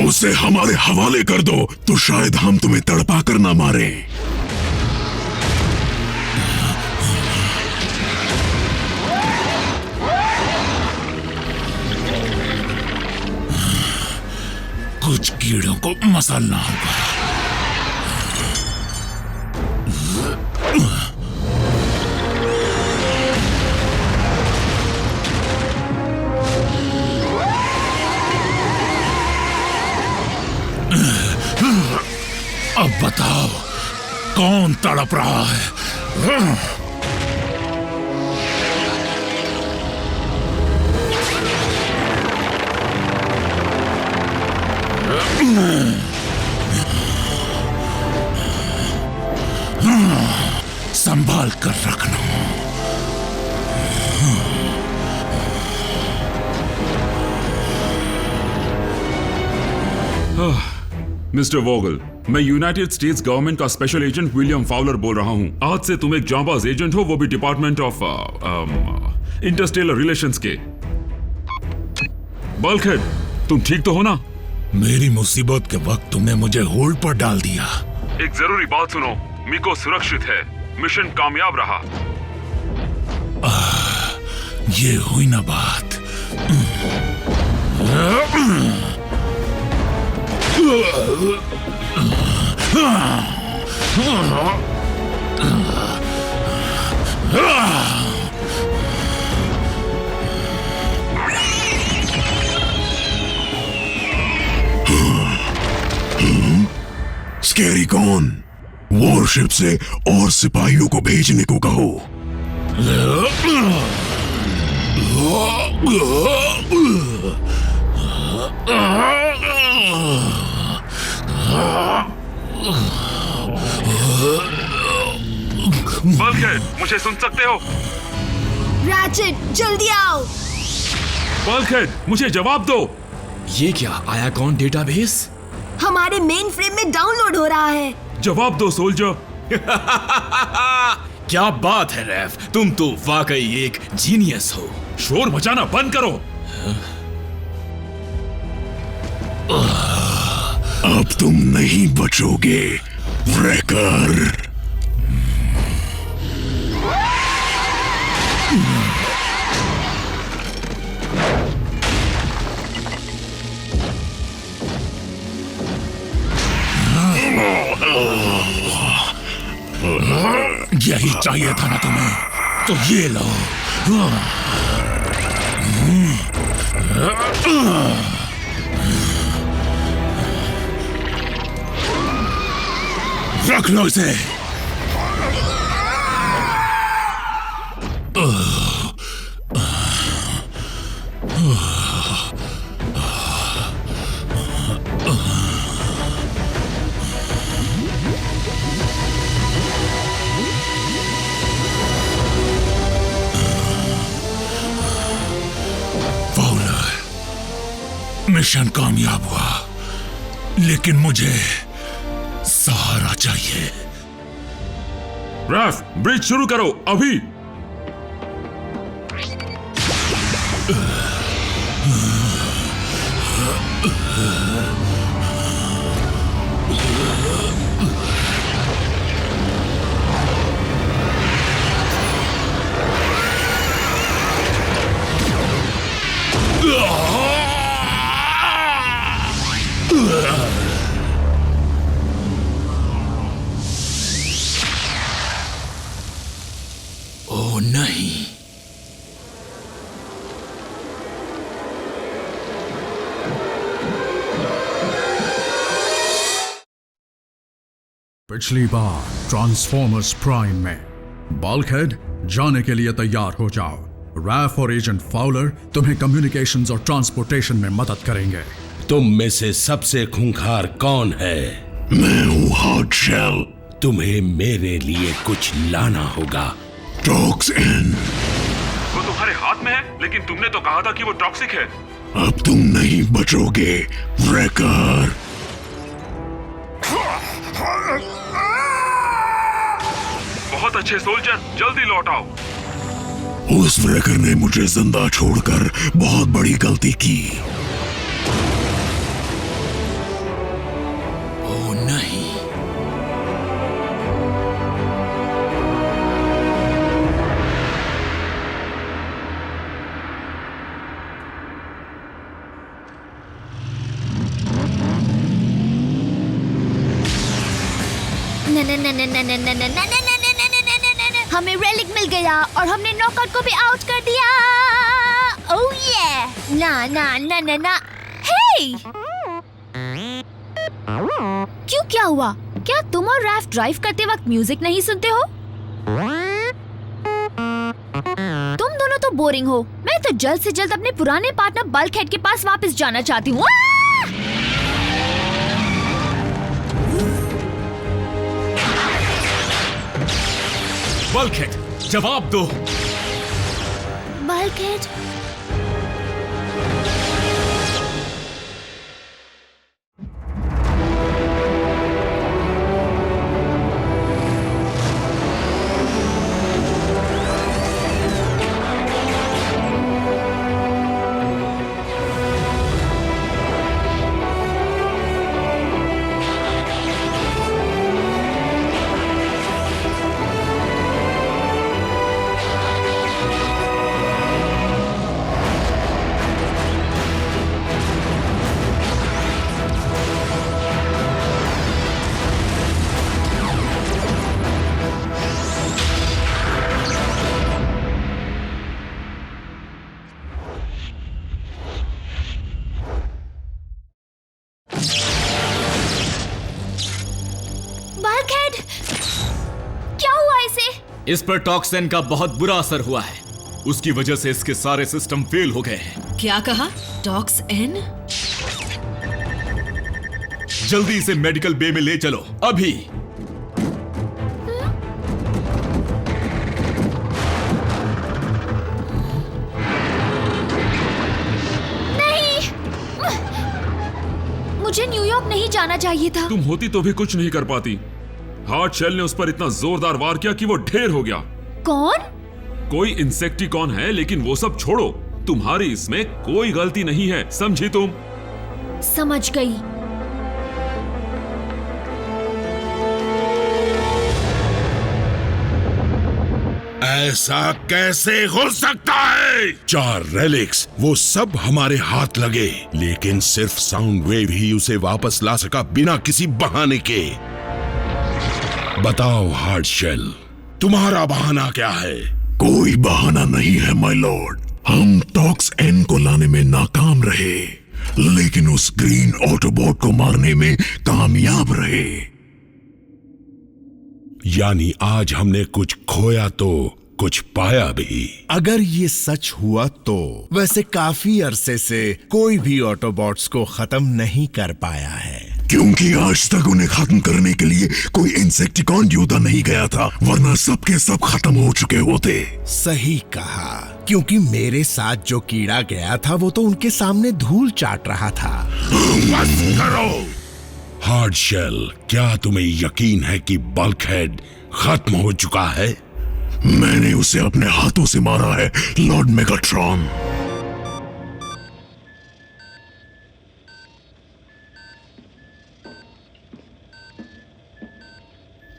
Speaker 6: उसे हमारे हवाले कर दो, तो शायद हम तुम्हें तड़पा कर ना मारे।
Speaker 7: कुछ कीड़ों को मसलना होगा। अब बताओ कौन तड़प रहा है? संभाल कर रखना।
Speaker 9: मिस्टर वोगल, मैं यूनाइटेड स्टेट्स गवर्नमेंट का स्पेशल एजेंट विलियम फाउलर बोल रहा हूं। आज से तुम एक जांबाज एजेंट हो, वो भी डिपार्टमेंट ऑफ इंटरस्टेलर रिलेशंस के। बल्कहेड, तुम ठीक तो हो ना?
Speaker 7: मेरी मुसीबत के वक्त तुमने मुझे होल्ड पर डाल दिया।
Speaker 9: एक जरूरी बात सुनो, मीको सुरक्षित है, मिशन कामयाब रहा।
Speaker 7: ये हुई ना बात।
Speaker 6: स्कैरी कौन? वॉरशिप से और सिपाहियों को भेजने को कहो।
Speaker 9: बल्कहेड, मुझे सुन सकते हो?
Speaker 5: रैचेट, जल्दी आओ।
Speaker 9: बल्कहेड, मुझे जवाब दो।
Speaker 2: ये क्या आयाकॉन डेटाबेस?
Speaker 5: हमारे मेन फ्रेम में डाउनलोड हो रहा है।
Speaker 9: जवाब दो सोल्जर,
Speaker 2: क्या बात है रैफ, तुम तो वाकई एक जीनियस हो।
Speaker 9: शोर मचाना बंद करो।
Speaker 6: अब तुम नहीं बचोगे व्रेकर।
Speaker 7: यही चाहिए था ना तुम्हें, तो ये लो। रख लो इसे। मिशन कामयाब हुआ, लेकिन मुझे सहारा चाहिए।
Speaker 9: रैफ, ब्रिज शुरू करो अभी।
Speaker 2: ओ नहीं,
Speaker 1: पिछली बार ट्रांसफॉर्मर्स प्राइम में बल्कहेड, जाने के लिए तैयार हो जाओ। रैफ और एजेंट फाउलर तुम्हें कम्युनिकेशंस और ट्रांसपोर्टेशन में मदद करेंगे।
Speaker 3: तुम में से सबसे खूंखार कौन है?
Speaker 6: मैं हूँ हार्ड शेल।
Speaker 3: तुम्हें मेरे लिए कुछ लाना होगा।
Speaker 6: टॉक्सिन।
Speaker 9: वो तुम्हारे हाथ में है, लेकिन तुमने तो कहा था कि वो टॉक्सिक है।
Speaker 6: अब तुम नहीं बचोगे व्रेकर।
Speaker 9: बहुत अच्छे सोल्जर, जल्दी लौट आओ।
Speaker 6: उस व्रेकर ने मुझे जिंदा छोड़कर बहुत बड़ी गलती की।
Speaker 2: ओ नहीं,
Speaker 8: हमें रेलिक मिल गया और हमने नॉकआउट को भी आउट कर दिया। ओह ये ना ना ना ना ना। हे क्यों, क्या हुआ? क्या तुम और रैफ ड्राइव करते वक्त म्यूजिक नहीं सुनते हो? तुम दोनों तो बोरिंग हो। मैं तो जल्द से जल्द अपने पुराने पार्टनर बल्कहेड के पास वापस जाना चाहती हूँ।
Speaker 2: बल्कहेड, जवाब दो।
Speaker 8: बल्कहेड,
Speaker 2: इस पर टॉक्सिन का बहुत बुरा असर हुआ है। उसकी वजह से इसके सारे सिस्टम फेल हो गए हैं।
Speaker 11: क्या कहा? टॉक्सिन?
Speaker 2: जल्दी इसे मेडिकल बे में ले चलो, अभी।
Speaker 8: नहीं, मुझे न्यूयॉर्क नहीं जाना चाहिए था।
Speaker 9: तुम होती तो भी कुछ नहीं कर पाती। हार्ड शेल ने उस पर इतना जोरदार वार किया कि वो ढेर हो गया।
Speaker 8: कौन?
Speaker 9: कोई इंसेक्टिकॉन है, लेकिन वो सब छोड़ो, तुम्हारी इसमें कोई गलती नहीं है, समझी तुम?
Speaker 8: समझ गई।
Speaker 3: ऐसा कैसे हो सकता है? 4 रेलिक्स, वो सब हमारे हाथ लगे, लेकिन सिर्फ साउंड वेव ही उसे वापस ला सका बिना किसी बहाने के। बताओ हार्ड शेल, तुम्हारा बहाना क्या है?
Speaker 6: कोई बहाना नहीं है माय लॉर्ड। हम टॉक्स एन को लाने में नाकाम रहे, लेकिन उस ग्रीन ऑटोबॉट को मारने में कामयाब रहे।
Speaker 3: यानी आज हमने कुछ खोया तो कुछ पाया भी।
Speaker 12: अगर ये सच हुआ तो वैसे काफी अरसे से कोई भी ऑटोबॉट्स को खत्म नहीं कर पाया है,
Speaker 6: क्योंकि आज तक उन्हें खत्म करने के लिए कोई इंसेक्टिकॉन योद्धा नहीं गया था, वरना सबके सब खत्म हो चुके होते।
Speaker 12: सही कहा, क्योंकि मेरे साथ जो कीड़ा गया था वो तो उनके सामने धूल चाट रहा था।
Speaker 3: बस करो। हार्ड शेल, क्या तुम्हें यकीन है कि बल्कहेड खत्म हो चुका है?
Speaker 6: मैंने उसे अपने हाथों से मारा है लॉर्ड मेगाट्रॉन।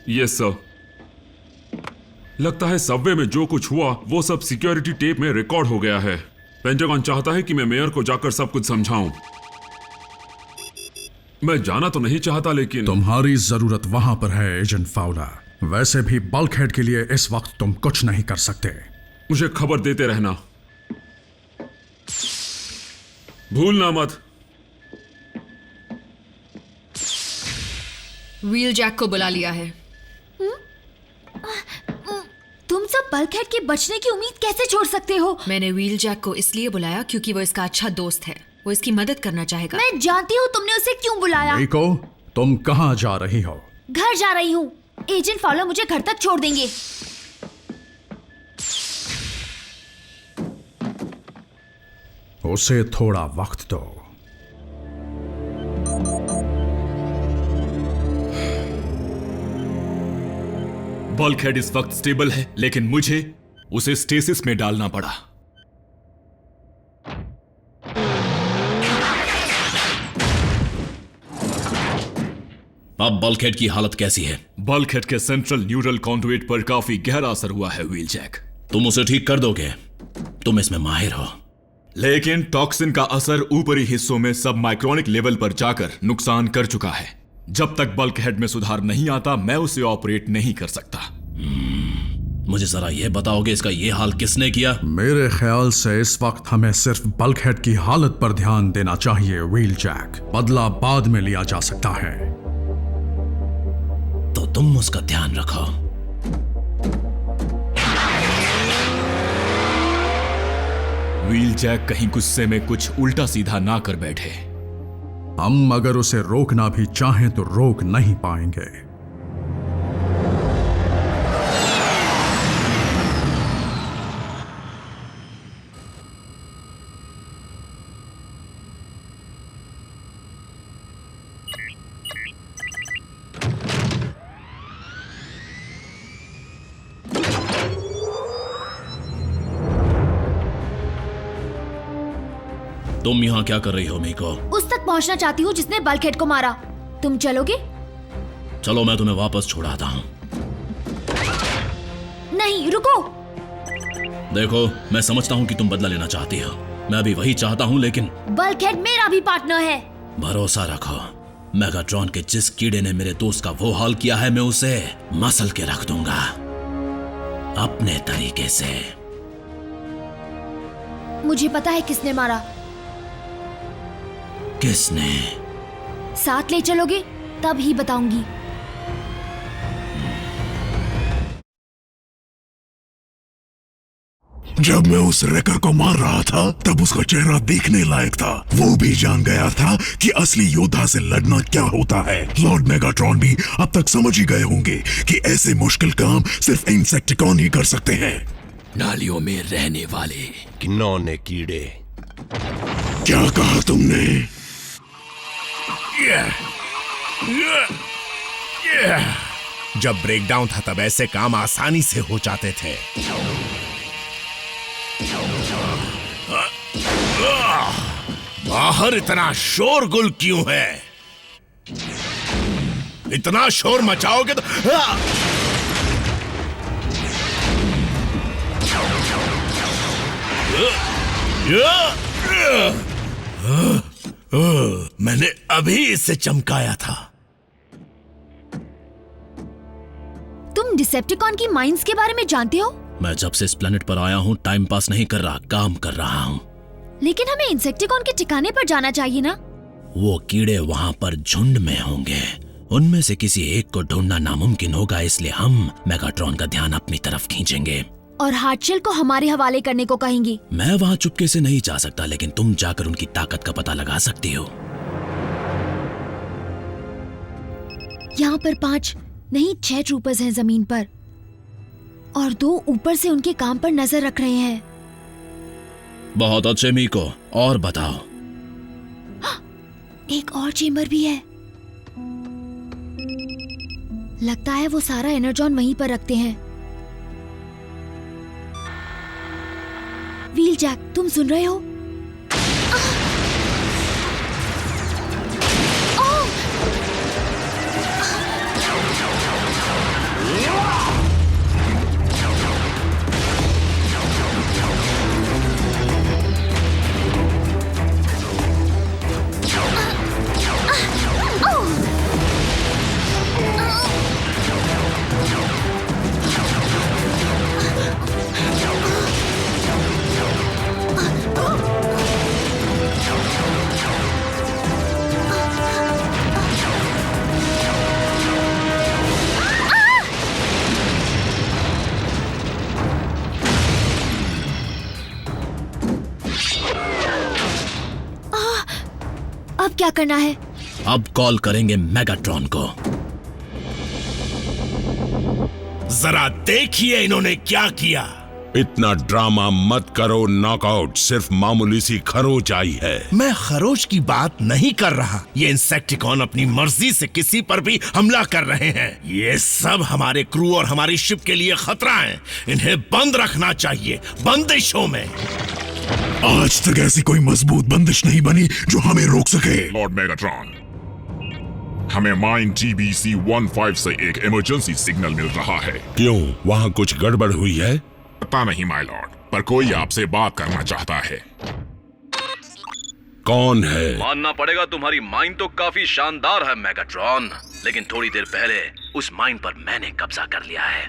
Speaker 9: Yes sir. लगता है सबवे में जो कुछ हुआ वो सब सिक्योरिटी टेप में रिकॉर्ड हो गया है। पेंटागन चाहता है कि मैं मेयर को जाकर सब कुछ समझाऊं। मैं जाना तो नहीं चाहता, लेकिन
Speaker 1: तुम्हारी जरूरत वहां पर है एजेंट फाउलर। वैसे भी बल्कहेड के लिए इस वक्त तुम कुछ नहीं कर सकते।
Speaker 9: मुझे खबर देते रहना, भूलना मत।
Speaker 11: व्हील जैक को बुला लिया है।
Speaker 8: तुम सब बल्कहेड के बचने की उम्मीद कैसे छोड़ सकते हो?
Speaker 11: मैंने व्हील जैक को इसलिए बुलाया क्योंकि वो इसका अच्छा दोस्त है, वो इसकी मदद करना चाहेगा।
Speaker 8: मैं जानती हूँ तुमने उसे क्यों बुलाया।
Speaker 1: रिको, तुम कहाँ जा रही हो?
Speaker 8: घर जा रही हूँ। एजेंट फाउलर मुझे घर तक छोड़ देंगे।
Speaker 1: उसे थोड़ा वक्त दो।
Speaker 2: बल्कहेड इस वक्त स्टेबल है, लेकिन मुझे उसे स्टेसिस में डालना पड़ा।
Speaker 4: अब बल्कहेड की हालत कैसी है?
Speaker 2: बल्कहेड के सेंट्रल न्यूरल कॉन्डुइट पर काफी गहरा असर हुआ है व्हील जैक।
Speaker 4: तुम उसे ठीक कर दोगे? तुम इसमें माहिर हो।
Speaker 2: लेकिन टॉक्सिन का असर ऊपरी हिस्सों में सब माइक्रोनिक लेवल पर जाकर नुकसान कर चुका है। जब तक बल्कहेड में सुधार नहीं आता, मैं उसे ऑपरेट नहीं कर सकता।
Speaker 4: मुझे जरा यह बताओगे इसका यह हाल किसने किया?
Speaker 1: मेरे ख्याल से इस वक्त हमें सिर्फ बल्कहेड की हालत पर ध्यान देना चाहिए व्हील जैक। बदला बाद में लिया जा सकता है।
Speaker 4: तो तुम उसका ध्यान रखो।
Speaker 2: व्हील जैक कहीं गुस्से में कुछ उल्टा सीधा ना कर बैठे।
Speaker 1: हम अगर उसे रोकना भी चाहें तो रोक नहीं पाएंगे।
Speaker 4: तुम यहाँ क्या कर रही हो मीको?
Speaker 8: उस तक पहुँचना चाहती हूँ जिसने बल्कहेड को मारा। तुम चलोगे?
Speaker 4: चलो, मैं तुम्हें वापस छुड़ाता हूँ।
Speaker 8: नहीं, रुको।
Speaker 4: देखो, मैं समझता हूँ कि तुम बदला लेना चाहती हो। मैं अभी वही चाहता हूँ, लेकिन
Speaker 8: बल्कहेड मेरा भी पार्टनर है।
Speaker 4: भरोसा रखो, मेगाट्रॉन के जिस कीड़े ने मेरे दोस्त का वो हाल किया है, मैं उसे मसल के रख दूंगा अपने तरीके से।
Speaker 8: मुझे पता है किसने मारा।
Speaker 4: किसने?
Speaker 8: साथ ले चलोगे? तब ही बताऊंगी।
Speaker 6: जब मैं उस रेकर को मार रहा था, तब उसका चेहरा देखने लायक था। वो भी जान गया था कि असली योद्धा से लड़ना क्या होता है। लॉर्ड मेगाट्रॉन भी अब तक समझ ही गए होंगे कि ऐसे मुश्किल काम सिर्फ इंसेक्टिकॉन ही कर सकते हैं।
Speaker 2: नालियों में रहने वाले
Speaker 12: घिनौने कीड़े।
Speaker 6: क्या कहा तुमने?
Speaker 12: जब ब्रेकडाउन था तब ऐसे काम आसानी से हो जाते थे। बाहर इतना शोरगुल क्यों है? इतना शोर मचाओगे तो मैंने अभी इसे चमकाया था।
Speaker 8: तुम डिसेप्टिकॉन की माइंस के बारे में जानते हो?
Speaker 4: मैं जब से इस प्लेनेट पर आया हूँ टाइम पास नहीं कर रहा, काम कर रहा हूँ।
Speaker 8: लेकिन हमें इंसेक्टिकॉन के ठिकाने पर जाना चाहिए ना?
Speaker 4: वो कीड़े वहाँ पर झुंड में होंगे, उनमें से किसी एक को ढूंढना नामुमकिन होगा, इसलिए हम मेगाट्रॉन का ध्यान अपनी तरफ खींचेंगे
Speaker 8: और हार्डशेल को हमारे हवाले करने को कहेंगी।
Speaker 4: मैं वहाँ चुपके से नहीं जा सकता, लेकिन तुम जाकर उनकी ताकत का पता लगा सकती हो।
Speaker 8: यहाँ पर 5 नहीं 6 ट्रूपर्स हैं जमीन पर, और 2 ऊपर से उनके काम पर नजर रख रहे हैं।
Speaker 4: बहुत अच्छे मीको, और बताओ।
Speaker 8: एक और चेंबर भी है। लगता है वो सारा एनर्जॉन वहीं पर रखते हैं। व्हील जैक, तुम सुन रहे हो? अब क्या करना है?
Speaker 4: अब कॉल करेंगे मेगाट्रॉन को।
Speaker 12: जरा देखिए इन्होंने क्या किया।
Speaker 3: इतना ड्रामा मत करो नॉकआउट, सिर्फ मामूली सी खरोच आई है।
Speaker 12: मैं खरोच की बात नहीं कर रहा। ये इंसेक्टिकॉन अपनी मर्जी से किसी पर भी हमला कर रहे हैं। ये सब हमारे क्रू और हमारी शिप के लिए खतरा है। इन्हें बंद रखना चाहिए, बंदिशों में।
Speaker 6: आज तक ऐसी कोई मजबूत बंदिश नहीं बनी जो हमें रोक सके।
Speaker 7: लॉर्ड मेगाट्रॉन, हमें माइन TBC-15 से एक इमरजेंसी सिग्नल मिल रहा है।
Speaker 3: क्यों, वहाँ कुछ गड़बड़ हुई है?
Speaker 7: पता नहीं माय लॉर्ड, पर कोई आपसे बात करना चाहता है।
Speaker 3: कौन है?
Speaker 4: मानना पड़ेगा तुम्हारी माइन तो काफी शानदार है मेगाट्रॉन, लेकिन थोड़ी देर पहले उस माइन पर मैंने कब्जा कर लिया है।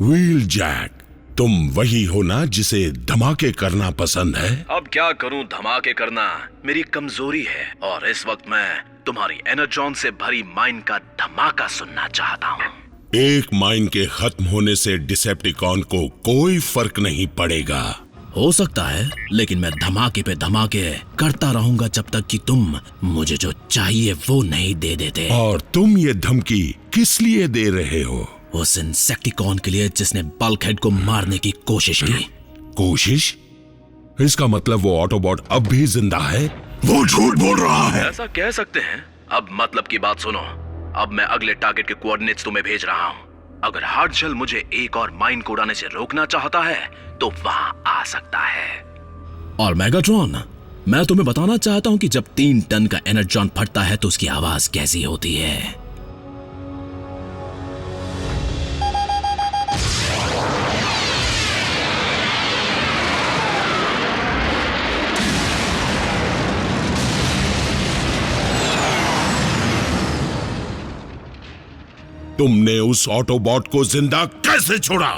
Speaker 3: व्हील जैक, तुम वही हो ना जिसे धमाके करना पसंद है?
Speaker 4: अब क्या करूं, धमाके करना मेरी कमजोरी है, और इस वक्त मैं तुम्हारी एनर्जॉन से भरी माइन का धमाका सुनना चाहता हूं।
Speaker 3: एक माइन के खत्म होने से डिसेप्टिकॉन को कोई फर्क नहीं पड़ेगा।
Speaker 4: हो सकता है, लेकिन मैं धमाके पे धमाके करता रहूंगा जब तक कि तुम मुझे जो चाहिए वो नहीं दे देते।
Speaker 3: और तुम ये धमकी किस लिए दे रहे हो?
Speaker 4: उस इंसेक्टिकॉन के लिए जिसने बल्कहेड को मारने की कोशिश की।
Speaker 3: कोशिश? इसका मतलब वो ऑटोबॉट अब भी जिंदा है?
Speaker 6: वो झूठ बोल रहा है।
Speaker 4: ऐसा कह सकते हैं। अब मतलब की बात सुनो, अब मैं अगले टारगेट के कोऑर्डिनेट्स तुम्हें भेज रहा हूँ। अगर हार्डशेल मुझे एक और माइन को उड़ाने से रोकना चाहता है तो वहां आ सकता है। और मेगाट्रॉन, मैं तुम्हें बताना चाहता हूँ कि जब 3 टन का एनर्जॉन फटता है तो उसकी आवाज कैसी होती है।
Speaker 3: तुमने उस ऑटोबॉट को जिंदा कैसे छोड़ा?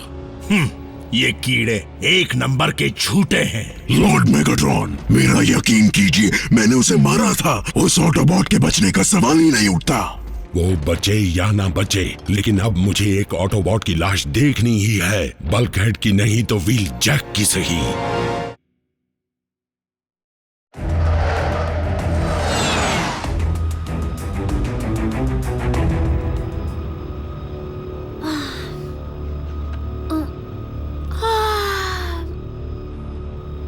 Speaker 12: ये कीड़े 1 नंबर के झूठे हैं।
Speaker 6: लॉर्ड मेगाट्रॉन, मेरा यकीन कीजिए, मैंने उसे मारा था। उस ऑटोबॉट के बचने का सवाल ही नहीं उठता।
Speaker 3: वो बचे या ना बचे, लेकिन अब मुझे एक ऑटोबॉट की लाश देखनी ही है। बल्कहेड की नहीं तो व्हील जैक की सही।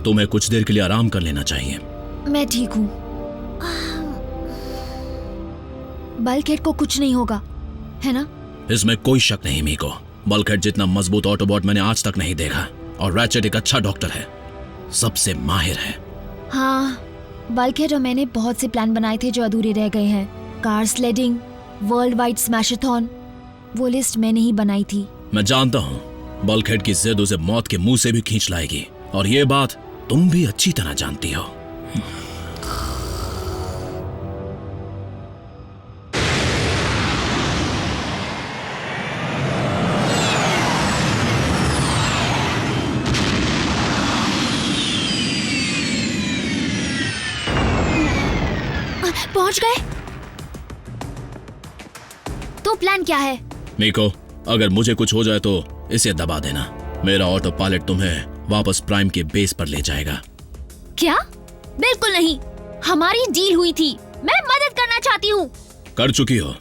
Speaker 4: तुम्हें कुछ देर के लिए आराम कर लेना चाहिए।
Speaker 8: मैं ठीक हूँ। बल्कहेड को कुछ नहीं होगा, है ना?
Speaker 4: इसमें कोई शक नहीं मीको। बल्कहेड जितना मजबूत ऑटोबॉट मैंने आज तक नहीं देखा। और रैचेट एक अच्छा डॉक्टर है, सबसे माहिर है।
Speaker 8: हाँ, बल्कहेड और मैंने बहुत से प्लान बनाए थे जो अधूरे रह गए हैं। कार स्लेडिंग, वर्ल्ड वाइड स्मैशाथॉन, वो लिस्ट मैंने ही बनाई थी।
Speaker 4: मैं जानता हूँ बल्कहेड की जिद उसे मौत के मुंह से भी खींच लाएगी, और ये बात तुम भी अच्छी तरह जानती हो।
Speaker 8: पहुंच गए? तो प्लान क्या है?
Speaker 4: मीको, अगर मुझे कुछ हो जाए तो इसे दबा देना। मेरा ऑटो पायलट तुम्हें वापस प्राइम के बेस पर ले जाएगा।
Speaker 8: क्या? बिल्कुल नहीं, हमारी डील हुई थी। मैं मदद करना चाहती हूँ।
Speaker 4: कर चुकी हो,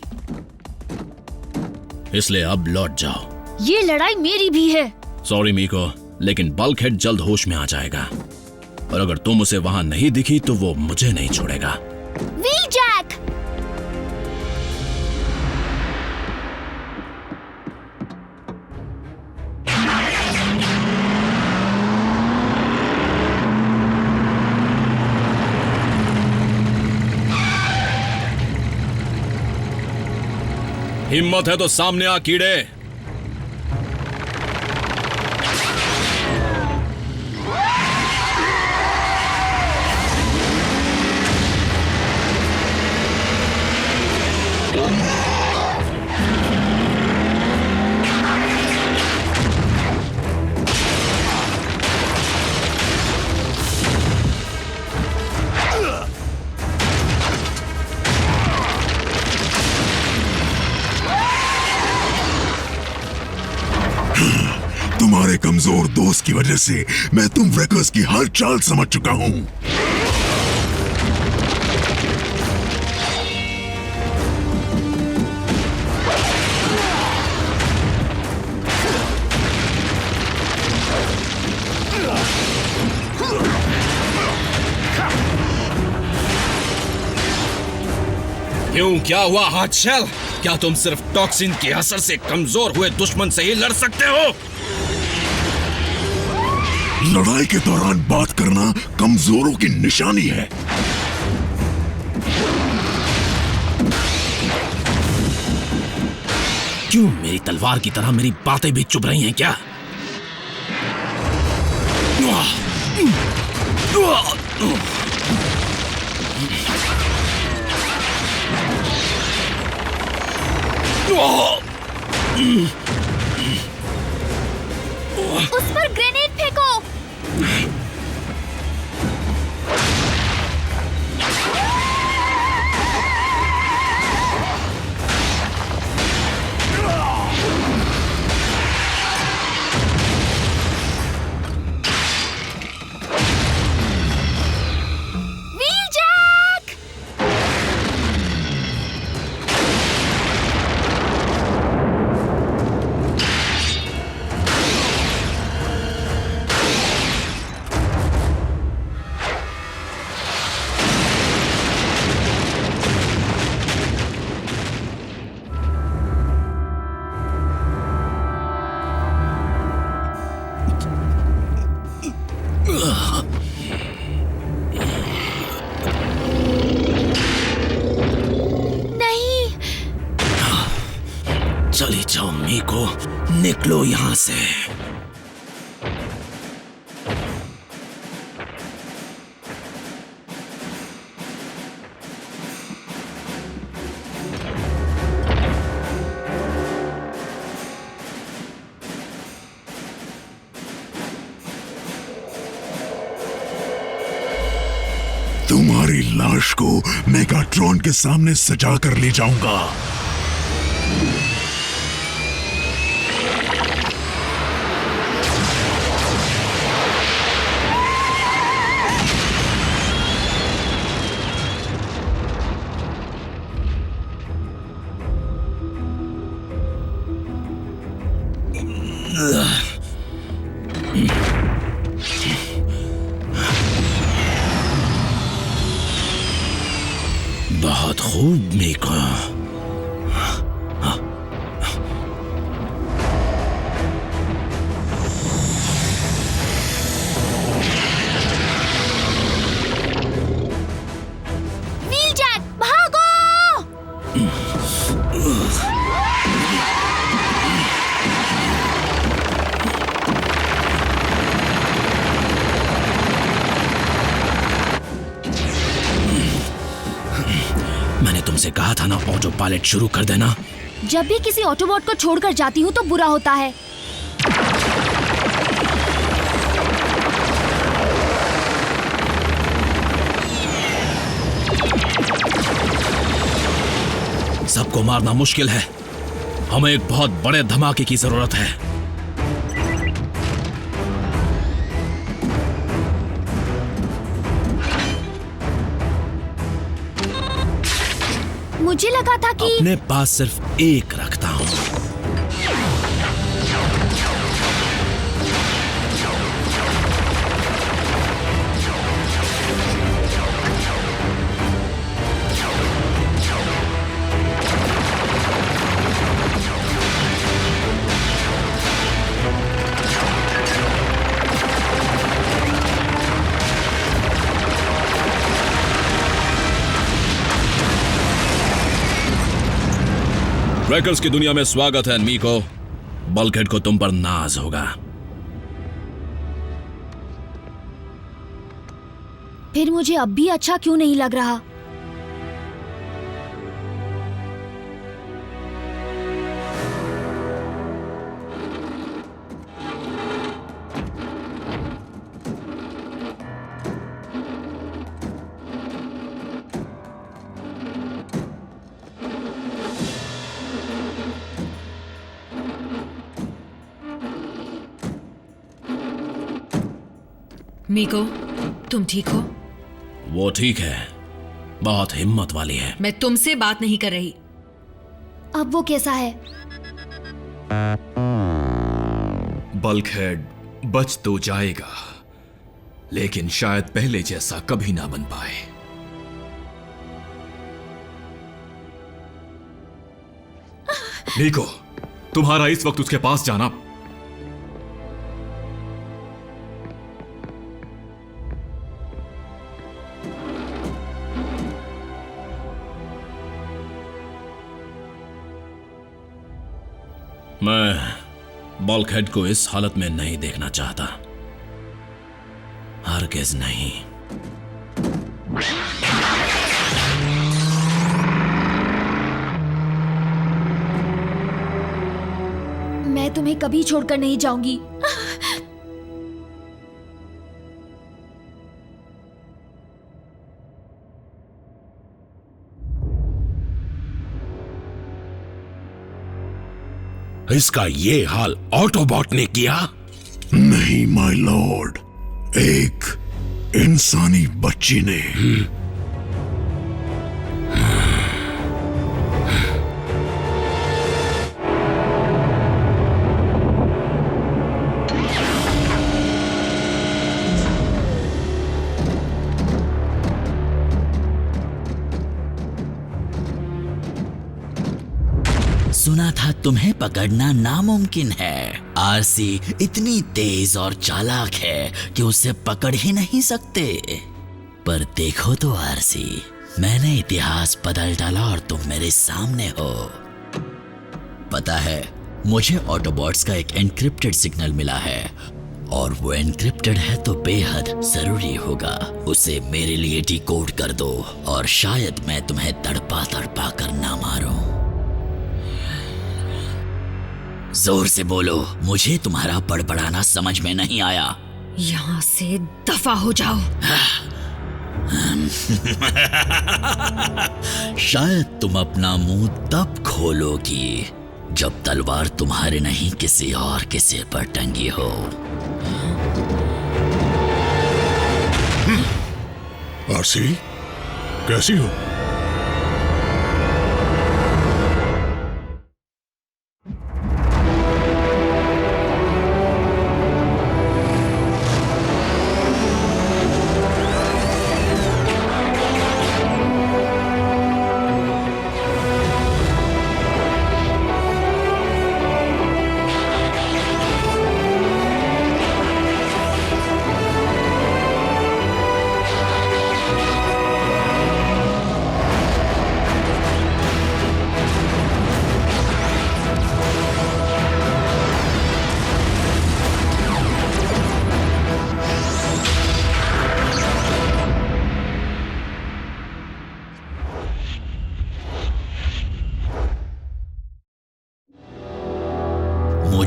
Speaker 4: इसलिए अब लौट जाओ।
Speaker 8: ये लड़ाई मेरी भी है।
Speaker 4: सॉरी मीको, लेकिन बल्कहेड जल्द होश में आ जाएगा, और अगर तुम उसे वहां नहीं दिखी तो वो मुझे नहीं छोड़ेगा।
Speaker 8: वी-जैक!
Speaker 4: हिम्मत है तो सामने आ कीड़े।
Speaker 6: तुम्हारे कमजोर दोस्त की वजह से मैं तुम व्रेकर्स की हर चाल समझ चुका हूं।
Speaker 4: क्यों, क्या हुआ हार्डशेल? क्या तुम सिर्फ टॉक्सिन के असर से कमजोर हुए दुश्मन से ही लड़ सकते हो?
Speaker 6: लड़ाई के दौरान बात करना कमजोरों की निशानी है।
Speaker 4: क्यों मेरी तलवार की तरह मेरी बातें भी चुभ रही हैं क्या?
Speaker 8: उस पर ग्रेनेड फेंको।
Speaker 4: चली जाओ मीको, निकलो यहां से।
Speaker 6: तुम्हारी लाश को मेगाट्रॉन के सामने सजा कर ले जाऊंगा।
Speaker 4: बहुत खूब मीको। कहा था ना ऑटो पायलट शुरू कर देना।
Speaker 8: जब भी किसी ऑटोबॉट को छोड़कर जाती हूँ तो बुरा होता है।
Speaker 4: सबको मारना मुश्किल है, हमें एक बहुत बड़े धमाके की जरूरत है।
Speaker 8: मुझे लगा था कि
Speaker 4: अपने पास सिर्फ एक रखता हूं। ट्रैकर्स की दुनिया में स्वागत है मीको। बल्कहेड को तुम पर नाज होगा।
Speaker 8: फिर मुझे अब भी अच्छा क्यों नहीं लग रहा?
Speaker 11: मीको, तुम ठीक हो?
Speaker 4: वो ठीक है, बहुत हिम्मत वाली है।
Speaker 11: मैं तुमसे बात नहीं कर रही।
Speaker 8: अब वो कैसा है?
Speaker 2: बल्कहेड बच तो जाएगा, लेकिन शायद पहले जैसा कभी ना बन पाए। मीको, तुम्हारा इस वक्त उसके पास जाना
Speaker 4: मैं बल्कहेड को इस हालत में नहीं देखना चाहता, हरगिज़ नहीं।
Speaker 8: मैं तुम्हें कभी छोड़कर नहीं जाऊंगी।
Speaker 3: इसका ये हाल ऑटोबॉट ने किया?
Speaker 6: नहीं माय लॉर्ड, एक इंसानी बच्ची ने।
Speaker 13: सुना था तुम्हें पकड़ना नामुमकिन है। आरसी इतनी तेज और चालाक है कि उसे पकड़ ही नहीं सकते। पर देखो तो आरसी, मैंने इतिहास बदल डाला और तुम मेरे सामने हो। पता है, मुझे ऑटोबॉट्स का एक एन्क्रिप्टेड सिग्नल मिला है, और वो एन्क्रिप्टेड है तो बेहद जरूरी होगा। उसे मेरे लिए डिकोड कर दो और शायद मैं तुम्हें तड़पा तड़पा कर ना मारूं। जोर से बोलो, मुझे तुम्हारा बड़बड़ाना समझ में नहीं आया।
Speaker 11: यहां से दफा हो जाओ।
Speaker 13: शायद तुम अपना मुंह तब खोलोगी जब तलवार तुम्हारे नहीं किसी और के सिर पर टंगी हो।
Speaker 6: आरसी, कैसी हो?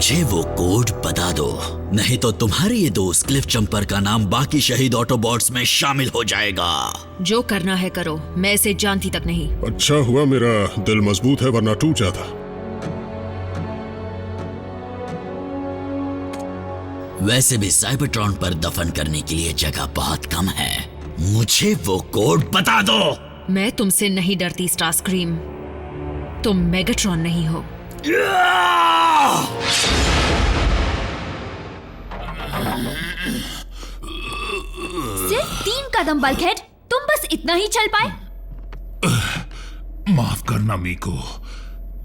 Speaker 13: मुझे वो कोड बता दो, नहीं तो तुम्हारे ये दोस्त क्लिफ जंपर का नाम बाकी शहीद ऑटोबॉट्स में शामिल हो जाएगा।
Speaker 11: जो करना है करो, मैं इसे जानती तक नहीं।
Speaker 6: अच्छा हुआ मेरा दिल मजबूत है, वरना टूट जाता।
Speaker 13: वैसे भी साइबरट्रॉन पर दफन करने के लिए जगह बहुत कम है। मुझे वो कोड बता दो।
Speaker 11: मैं तुमसे नहीं डरती स्टारस्क्रीम, तुम मेगाट्रॉन नहीं हो।
Speaker 8: सिर्फ 3 कदम बल्कहेड, तुम बस इतना ही चल पाए।
Speaker 7: माफ करना मीको,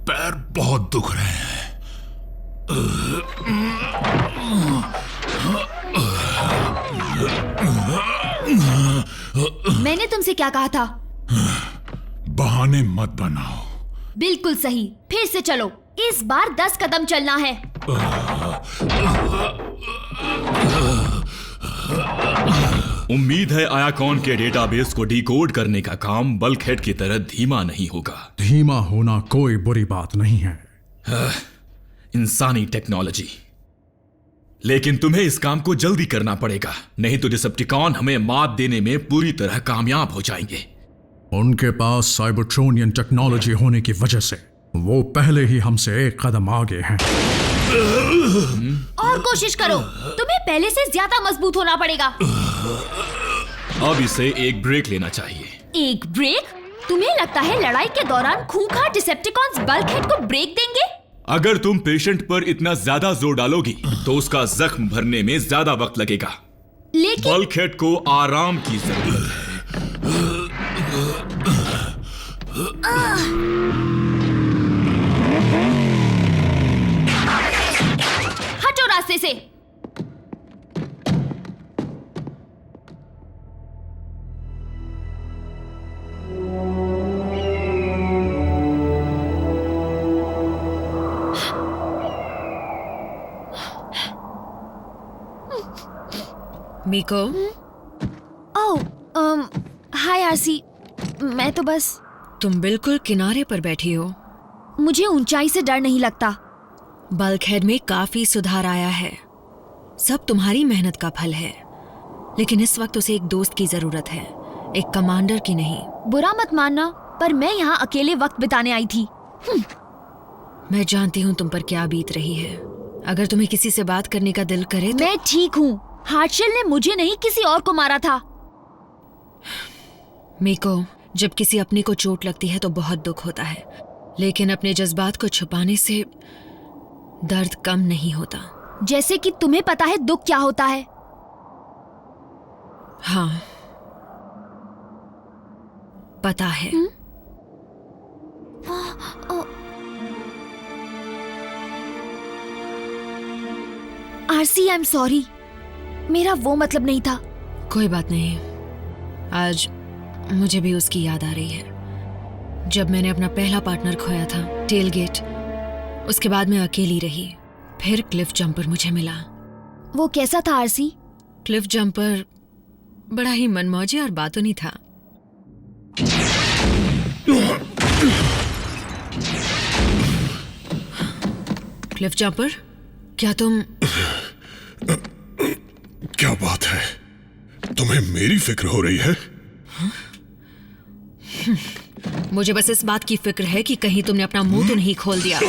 Speaker 7: पैर बहुत दुख रहे हैं।
Speaker 8: मैंने तुमसे क्या कहा था?
Speaker 7: बहाने मत बनाओ।
Speaker 8: बिल्कुल सही, फिर से चलो। इस बार 10 कदम चलना है।
Speaker 2: उम्मीद है आयाकॉन के डेटाबेस को डिकोड करने का काम बल्कहेड की तरह धीमा नहीं होगा।
Speaker 1: धीमा होना कोई बुरी बात नहीं है।
Speaker 2: इंसानी टेक्नोलॉजी, लेकिन तुम्हें इस काम को जल्दी करना पड़ेगा, नहीं तो डिसेप्टिकॉन हमें मात देने में पूरी तरह कामयाब हो जाएंगे।
Speaker 1: उनके पास साइबरट्रोनियन टेक्नोलॉजी होने की वजह से वो पहले ही हमसे एक कदम आगे हैं।
Speaker 8: और कोशिश करो, तुम्हें पहले से ज्यादा मजबूत होना पड़ेगा।
Speaker 2: अब इसे एक ब्रेक लेना चाहिए।
Speaker 8: एक ब्रेक? तुम्हें लगता है लड़ाई के दौरान खूंखार डिसेप्टिकॉन्स बल्कहेड को ब्रेक देंगे?
Speaker 2: अगर तुम पेशेंट पर इतना ज्यादा जोर डालोगी तो उसका जख्म भरने में ज्यादा वक्त लगेगा।
Speaker 8: लेकिन
Speaker 2: बल्कहेड को आराम की जरूरत है।
Speaker 8: हटो रास्ते से।
Speaker 11: मीको।
Speaker 8: ओह, हाय आरसी। मैं तो बस।
Speaker 11: तुम बिल्कुल किनारे पर बैठी हो।
Speaker 8: मुझे ऊंचाई से डर नहीं लगता।
Speaker 11: बल्कहेड में काफी सुधार आया है, सब तुम्हारी मेहनत का फल है। लेकिन इस वक्त उसे एक दोस्त की जरूरत है, एक कमांडर की नहीं।
Speaker 8: बुरा मत मानना, पर मैं यहाँ अकेले वक्त बिताने आई थी।
Speaker 11: मैं जानती हूँ तुम पर क्या बीत रही है। अगर तुम्हें किसी से बात करने का दिल करे तो...
Speaker 8: मैं ठीक हूँ। हार्टशेल ने मुझे नहीं किसी और को मारा था।
Speaker 11: मीको, जब किसी अपने को चोट लगती है तो बहुत दुख होता है, लेकिन अपने जज्बात को छुपाने से दर्द कम नहीं होता।
Speaker 8: जैसे कि तुम्हें पता है दुख क्या होता है।
Speaker 11: हाँ, पता है।
Speaker 8: RC, I am sorry. मेरा वो मतलब नहीं था।
Speaker 11: कोई बात नहीं। आज मुझे भी उसकी याद आ रही है। जब मैंने अपना पहला पार्टनर खोया था, टेलगेट, उसके बाद मैं अकेली रही। फिर क्लिफ जंपर मुझे मिला।
Speaker 8: वो कैसा था आरसी?
Speaker 11: क्लिफ जंपर बड़ा ही मनमौजी और बातूनी था। क्लिफ जंपर, क्या तुम...
Speaker 6: क्या बात है? तुम्हें मेरी फिक्र हो रही है?
Speaker 11: मुझे बस इस बात की फिक्र है कि कहीं तुमने अपना मुंह तो नहीं खोल दिया।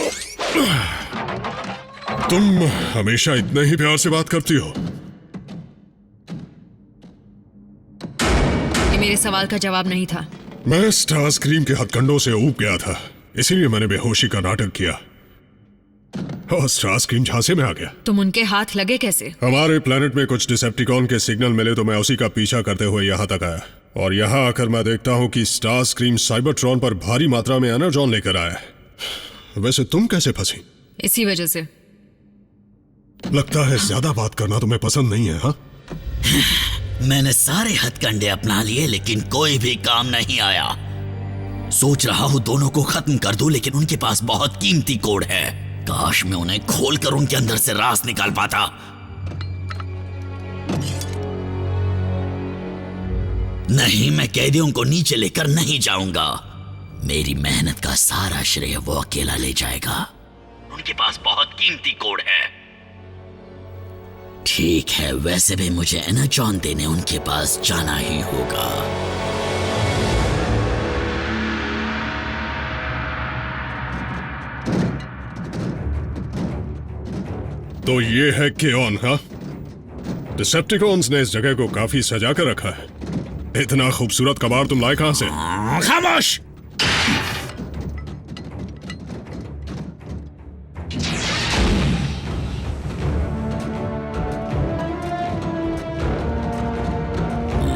Speaker 6: तुम हमेशा इतना ही प्यार से बात करती हो।
Speaker 11: ये मेरे सवाल का जवाब नहीं था।
Speaker 6: मैं स्टारस्क्रीम के हथकंडों से ऊब गया था, इसीलिए मैंने बेहोशी का नाटक किया और स्टारस्क्रीम झांसे में आ गया।
Speaker 11: तुम उनके हाथ लगे कैसे?
Speaker 6: हमारे प्लेनेट में कुछ डिसेप्टिकॉन के सिग्नल मिले तो मैं उसी का पीछा करते हुए यहाँ तक आया, और यहाँ आकर मैं देखता हूँ कि स्टारस्क्रीम साइबरट्रॉन पर भारी मात्रा में एनर्जॉन लेकर आया है। वैसे तुम कैसे फंसी?
Speaker 11: इसी वजह से।
Speaker 6: लगता है ज्यादा बात करना तुम्हें पसंद नहीं है। हाँ,
Speaker 13: मैंने सारे हथकंडे अपना लिए लेकिन कोई भी काम नहीं आया। सोच रहा हूँ दोनों को खत्म कर दूं, लेकिन उनके पास बहुत कीमती कोड है। काश मैं उन्हें खोलकर उनके अंदर से रास निकाल पाता। नहीं, मैं कैदियों को नीचे लेकर नहीं जाऊंगा। मेरी मेहनत का सारा श्रेय वो अकेला ले जाएगा। उनके पास बहुत कीमती कोड है। ठीक है, वैसे भी मुझे एनर्जॉन देने उनके पास जाना ही होगा।
Speaker 14: तो ये है केओन, हाँ? डिसेप्टिकॉन्स ने इस जगह को काफी सजा कर रखा है। इतना खूबसूरत कबाड़ तुम लाए कहां से?
Speaker 12: खामोश!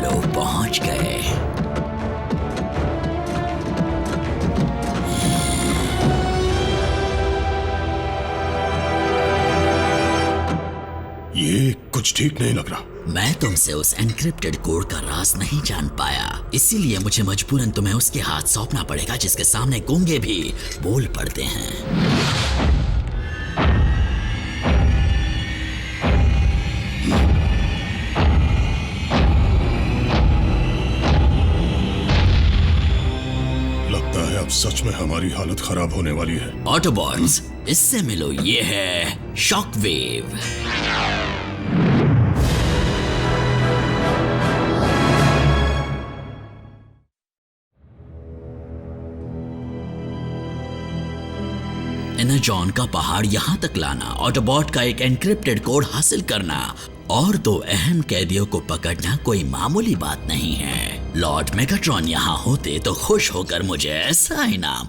Speaker 13: लो पहुंच गए।
Speaker 14: ये कुछ ठीक नहीं लग रहा।
Speaker 13: मैं तुमसे उस एन्क्रिप्टेड कोड का राज नहीं जान पाया, इसीलिए मुझे मजबूरन तुम्हें उसके हाथ सौंपना पड़ेगा जिसके सामने गूंगे भी बोल पड़ते हैं।
Speaker 14: लगता है अब सच में हमारी हालत खराब होने वाली है।
Speaker 13: ऑटोबॉट्स, इससे मिलो, ये है शॉकवेव। एनर्जॉन का पहाड़ यहां तक लाना, ऑटोबॉट का एक एन्क्रिप्टेड कोड हासिल करना और 2 अहम कैदियों को पकड़ना कोई मामूली बात नहीं है। लॉर्ड मेगाट्रॉन यहां होते तो खुश होकर मुझे ऐसा इनाम।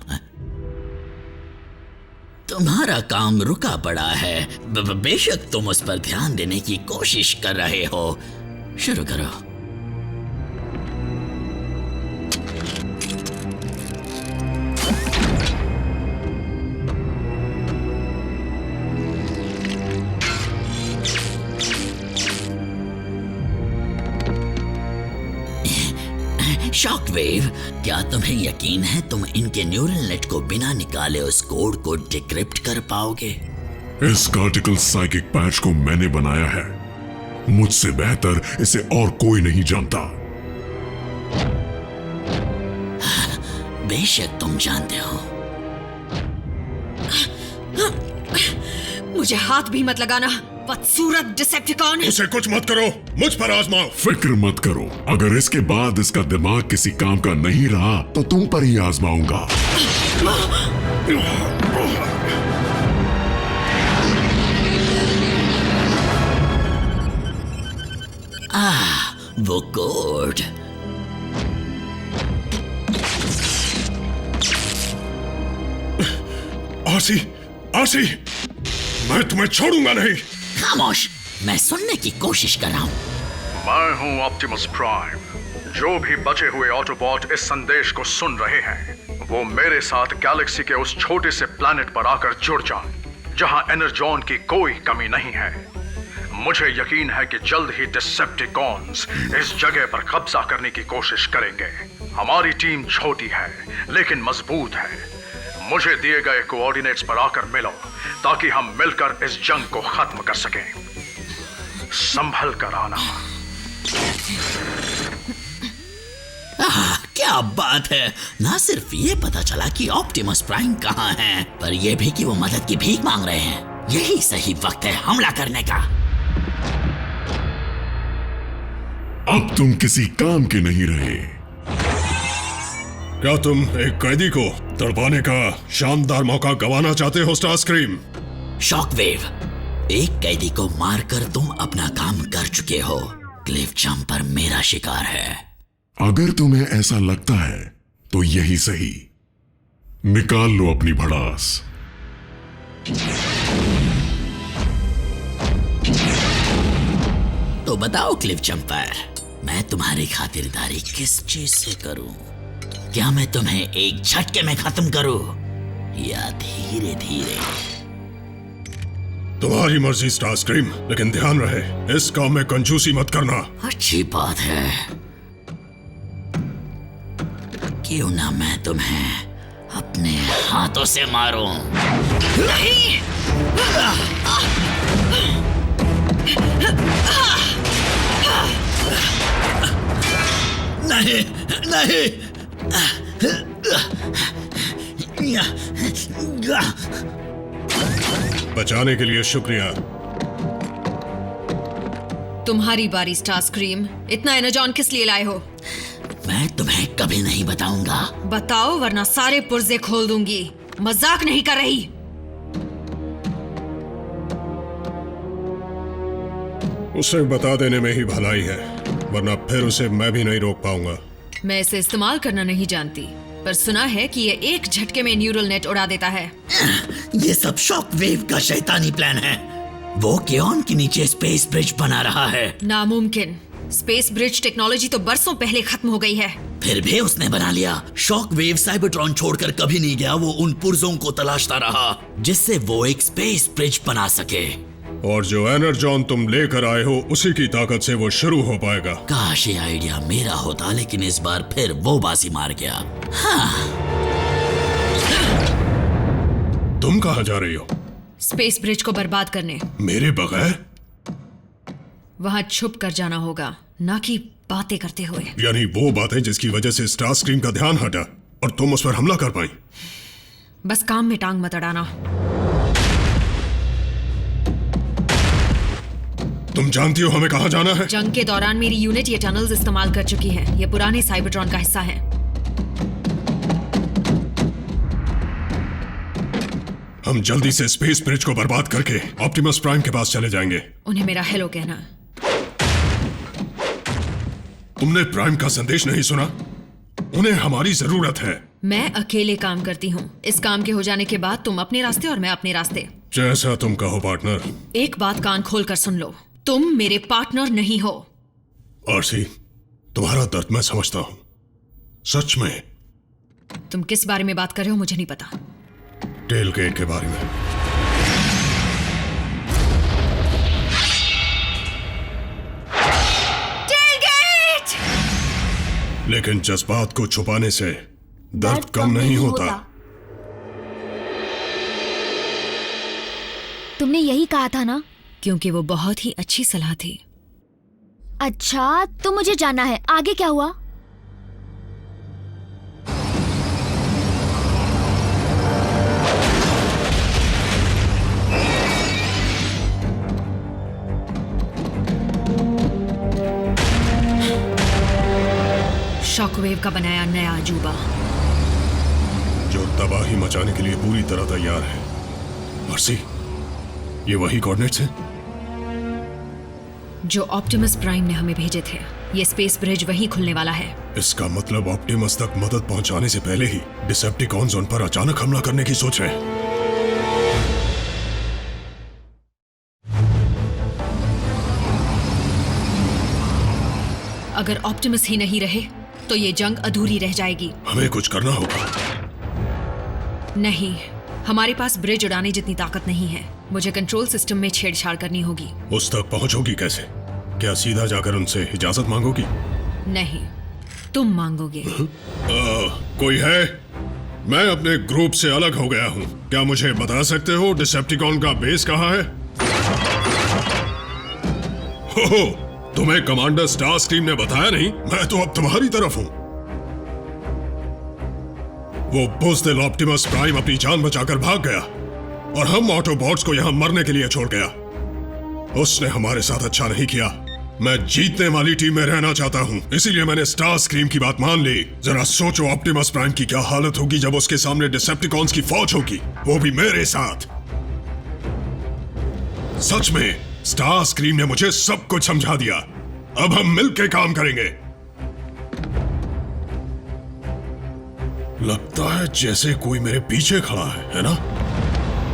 Speaker 13: तुम्हारा काम रुका पड़ा है। बेशक तुम उस पर ध्यान देने की कोशिश कर रहे हो। शुरू करो। शॉकवेव, क्या तुम्हें यकीन है तुम इनके न्यूरल नेट को बिना निकाले उस कोड को डिक्रिप्ट कर पाओगे?
Speaker 6: इस कार्टिकल साइकिक पैच को मैंने बनाया है। मुझसे बेहतर इसे और कोई नहीं जानता।
Speaker 13: बेशक तुम जानते हो।
Speaker 11: मुझे हाथ भी मत लगाना, बदसूरत डिसेप्टिकॉन।
Speaker 14: उसे कुछ मत करो, मुझ पर आजमाओ।
Speaker 6: फिक्र मत करो, अगर इसके बाद इसका दिमाग किसी काम का नहीं रहा तो तुम पर ही आजमाऊंगा।
Speaker 13: वो कोड।
Speaker 14: आरसी, मैं तुम्हें छोड़ूंगा नहीं।
Speaker 13: खामोश, मैं सुनने की कोशिश कर रहा हूं।
Speaker 10: मैं हूं ऑप्टिमस प्राइम। जो भी बचे हुए ऑटोबॉट इस संदेश को सुन रहे हैं, वो मेरे साथ गैलेक्सी के उस छोटे से प्लैनेट पर आकर जुड़ जाएं, जहां एनर्जॉन की कोई कमी नहीं है। मुझे यकीन है कि जल्द ही डिसेप्टिकॉन्स इस जगह पर कब्जा करने की कोशिश करेंगे। हमारी टीम छोटी है लेकिन मजबूत है। मुझे दिए गए कोऑर्डिनेट्स पर आकर मिलो ताकि हम मिलकर इस जंग को खत्म कर सकें। संभल कर आना।
Speaker 13: क्या बात है। ना सिर्फ ये पता चला कि ऑप्टिमस प्राइम कहां है, पर यह भी कि वो मदद की भीख मांग रहे हैं। यही सही वक्त है हमला करने का।
Speaker 6: अब तुम किसी काम के नहीं रहे।
Speaker 14: क्या तुम एक कैदी को तड़पाने का शानदार मौका गंवाना चाहते हो स्टारस्क्रीम?
Speaker 13: शॉकवेव, एक कैदी को मारकर तुम अपना काम कर चुके हो। क्लिफ जंपर मेरा शिकार है।
Speaker 6: अगर तुम्हें ऐसा लगता है तो यही सही। निकाल लो अपनी भड़ास।
Speaker 13: तो बताओ क्लिफ जंपर, मैं तुम्हारी खातिरदारी किस चीज से करूं? क्या मैं तुम्हें एक झटके में खत्म करूं या धीरे धीरे?
Speaker 14: तुम्हारी मर्जी स्टारस्क्रीम, लेकिन ध्यान रहे इस काम में कंजूसी मत करना।
Speaker 13: अच्छी बात है। क्यों ना मैं तुम्हें अपने हाथों से मारूं? नहीं! नहीं, नहीं!
Speaker 14: बचाने के लिए शुक्रिया।
Speaker 11: तुम्हारी बारी स्टारस्क्रीम। इतना एनर्जॉन किस लिए लाए हो?
Speaker 13: मैं तुम्हें कभी नहीं बताऊंगा।
Speaker 11: बताओ वरना सारे पुर्जे खोल दूंगी। मजाक नहीं कर रही।
Speaker 14: उसे बता देने में ही भलाई है, वरना फिर उसे मैं भी नहीं रोक पाऊंगा।
Speaker 11: मैं इसे इस्तेमाल करना नहीं जानती, पर सुना है कि ये एक झटके में न्यूरल नेट उड़ा देता है।
Speaker 13: ये सब शॉक वेव का शैतानी प्लान है। वो केओन के नीचे स्पेस ब्रिज बना रहा है।
Speaker 11: नामुमकिन। स्पेस ब्रिज टेक्नोलॉजी तो बरसों पहले खत्म हो गई है।
Speaker 13: फिर भी उसने बना लिया। शॉक वेव साइबरट्रॉन छोड़कर कभी नहीं गया। वो उन पुर्जों को तलाशता रहा जिससे वो एक स्पेस ब्रिज बना सके।
Speaker 14: और जो एनर्जॉन तुम लेकर आए हो उसी की ताकत से वो शुरू हो पाएगा।
Speaker 13: काश ये आइडिया मेरा होता, लेकिन इस बार फिर वो बाजी मार गया। हाँ।
Speaker 14: तुम कहाँ जा रही हो?
Speaker 11: स्पेस ब्रिज को बर्बाद करने।
Speaker 14: मेरे बगैर?
Speaker 11: वहां छुप कर जाना होगा, ना कि बातें करते हुए।
Speaker 14: यानी वो बातें जिसकी वजह से स्टारस्क्रीम का ध्यान हटा और तुम उस पर हमला कर पाई।
Speaker 11: बस काम में टांग मत अड़ाना।
Speaker 14: तुम जानती हो हमें कहाँ जाना है?
Speaker 11: जंग के दौरान मेरी यूनिट ये टनल्स इस्तेमाल कर चुकी है। ये पुराने साइबरट्रॉन का हिस्सा है।
Speaker 14: हम जल्दी से स्पेस ब्रिज को बर्बाद करके ऑप्टिमस प्राइम के पास चले जाएंगे।
Speaker 11: उन्हें मेरा हेलो कहना।
Speaker 14: तुमने प्राइम का संदेश नहीं सुना? उन्हें हमारी जरूरत है।
Speaker 11: मैं अकेले काम करती हूँ। इस काम के हो जाने के बाद तुम अपने रास्ते और मैं अपने रास्ते।
Speaker 14: जैसा तुम कहो पार्टनर।
Speaker 11: एक बात कान खोल कर सुन लो, तुम मेरे पार्टनर नहीं हो।
Speaker 14: आरसी, तुम्हारा दर्द मैं समझता हूँ। सच में।
Speaker 11: तुम किस बारे में बात कर रहे हो मुझे नहीं पता।
Speaker 14: टेलगेट के बारे में।
Speaker 11: टेलगेट!
Speaker 14: लेकिन जज्बात को छुपाने से दर्द कम नहीं होता।
Speaker 8: तुमने यही कहा था ना?
Speaker 11: क्योंकि वो बहुत ही अच्छी सलाह थी।
Speaker 8: अच्छा, तो मुझे जाना है। आगे क्या हुआ?
Speaker 11: शॉकवेव का बनाया नया अजूबा
Speaker 14: जो तबाही मचाने के लिए पूरी तरह तैयार है। मर्सी, ये वही कोऑर्डिनेट्स हैं
Speaker 11: जो ऑप्टिमस प्राइम ने हमें भेजे थे। ये स्पेस ब्रिज वहीं खुलने वाला है।
Speaker 14: इसका मतलब ऑप्टिमस तक मदद पहुंचाने से पहले ही डिसेप्टिकॉन्स उन पर अचानक हमला करने की सोच रहे हैं।
Speaker 11: अगर ऑप्टिमस ही नहीं रहे तो ये जंग अधूरी रह जाएगी।
Speaker 14: हमें कुछ करना होगा।
Speaker 11: नहीं, हमारे पास ब्रिज उड़ाने जितनी ताकत नहीं है। मुझे कंट्रोल सिस्टम में छेड़छाड़ करनी होगी।
Speaker 14: उस तक पहुंचोगी कैसे? क्या सीधा जाकर उनसे इजाजत मांगोगी?
Speaker 11: नहीं, तुम मांगोगे।
Speaker 14: कोई है? मैं अपने ग्रुप से अलग हो गया हूँ। क्या मुझे बता सकते हो डिसेप्टिकॉन का बेस कहाँ है? हो, तुम्हें कमांडर स्टारस्क्रीम ने बताया नहीं? मैं तो अब तुम्हारी तरफ हूँ। वो बुज़दिल ऑप्टिमस प्राइम अपनी जान बचाकर भाग गया और हम ऑटोबॉट्स को यहाँ मरने के लिए छोड़ गया। उसने हमारे साथ अच्छा नहीं किया। मैं जीतने वाली टीम में रहना चाहता हूँ, इसीलिए मैंने स्टारस्क्रीम की बात मान ली। जरा सोचो ऑप्टिमस प्राइम की क्या हालत होगी जब उसके सामने डिसेप्टिकॉन्स की फौज होगी, वो भी मेरे साथ। सच में स्टारस्क्रीम ने मुझे सब कुछ समझा दिया। अब हम मिलकर काम करेंगे। लगता है जैसे कोई मेरे पीछे खड़ा है ना?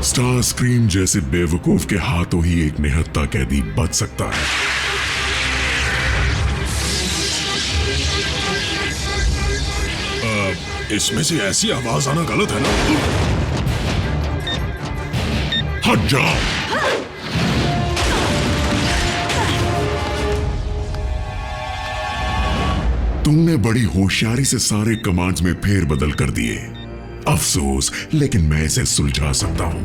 Speaker 6: स्टारस्क्रीम जैसे बेवकूफ के हाथों ही एक निहत्था कैदी बच सकता है।
Speaker 14: इसमें से ऐसी आवाज आना गलत है ना?
Speaker 6: हट जाओ। तुमने बड़ी होशियारी से सारे कमांड्स में फेरबदल कर दिए। अफसोस, लेकिन मैं इसे सुलझा सकता हूं।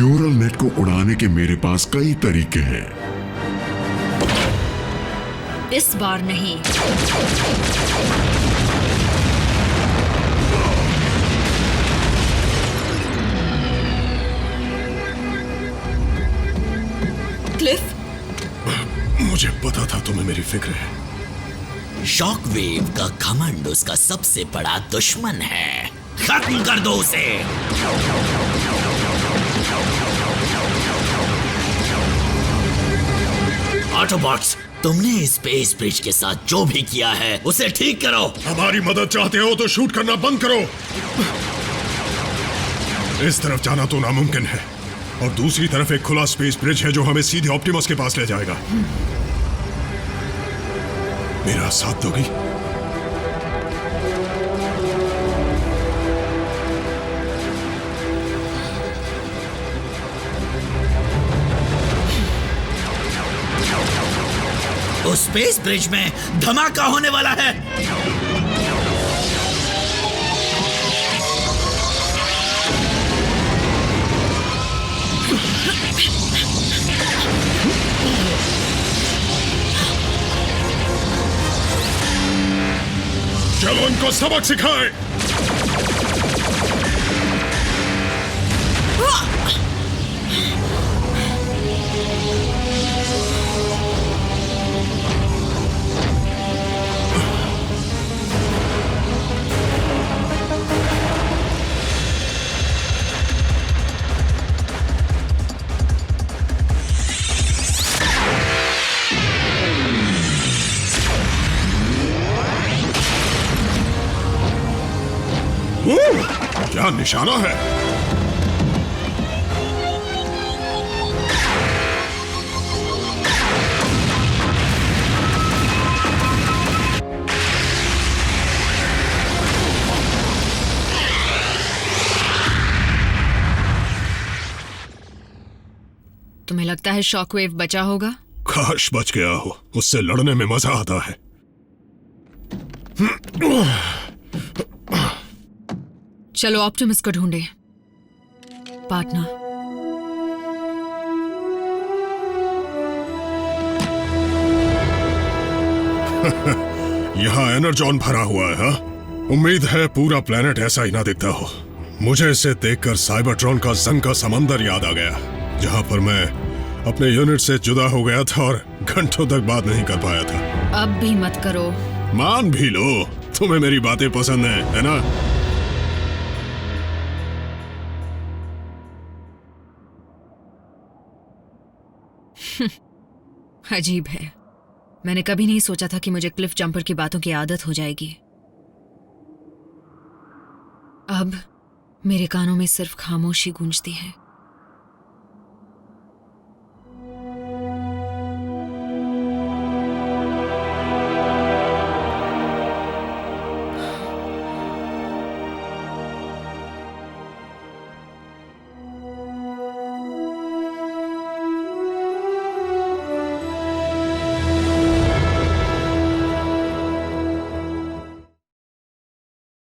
Speaker 6: न्यूरल नेट को उड़ाने के मेरे पास कई तरीके हैं।
Speaker 11: इस बार नहीं।
Speaker 8: क्लिफ,
Speaker 14: मुझे पता था तुम्हें मेरी फिक्र है।
Speaker 13: शॉकवेव का घमंड उसका सबसे बड़ा दुश्मन है। खत्म कर दो उसे। ऑटोबॉट्स, तुमने स्पेस ब्रिज के साथ जो भी किया है उसे ठीक करो।
Speaker 14: हमारी मदद चाहते हो तो शूट करना बंद करो। इस तरफ जाना तो नामुमकिन है और दूसरी तरफ एक खुला स्पेस ब्रिज है जो हमें सीधे ऑप्टिमस के पास ले जाएगा। मेरा साथ दोगी?
Speaker 13: उस स्पेस ब्रिज में धमाका होने वाला है।
Speaker 14: चलो इनको सबक सिखाएं। क्या निशाना है?
Speaker 11: तुम्हें लगता है शॉकवेव बचा होगा?
Speaker 14: काश बच गया हो, उससे लड़ने में मजा आता है।
Speaker 11: चलो ऑप्टिमस को ढूंढे। पार्टनर,
Speaker 14: यहाँ एनर्जॉन भरा हुआ है। हाँ? उम्मीद है पूरा प्लेनेट ऐसा ही ना दिखता हो। मुझे इसे देखकर साइबरट्रॉन का जंग का समंदर याद आ गया, जहाँ पर मैं अपने यूनिट से जुदा हो गया था और घंटों तक बात नहीं कर पाया था।
Speaker 11: अब भी मत करो।
Speaker 14: मान भी लो, तुम्हें मेरी बातें पसंद है ना?
Speaker 11: अजीब है, मैंने कभी नहीं सोचा था कि मुझे क्लिफ जंपर की बातों की आदत हो जाएगी। अब मेरे कानों में सिर्फ खामोशी गूंजती है।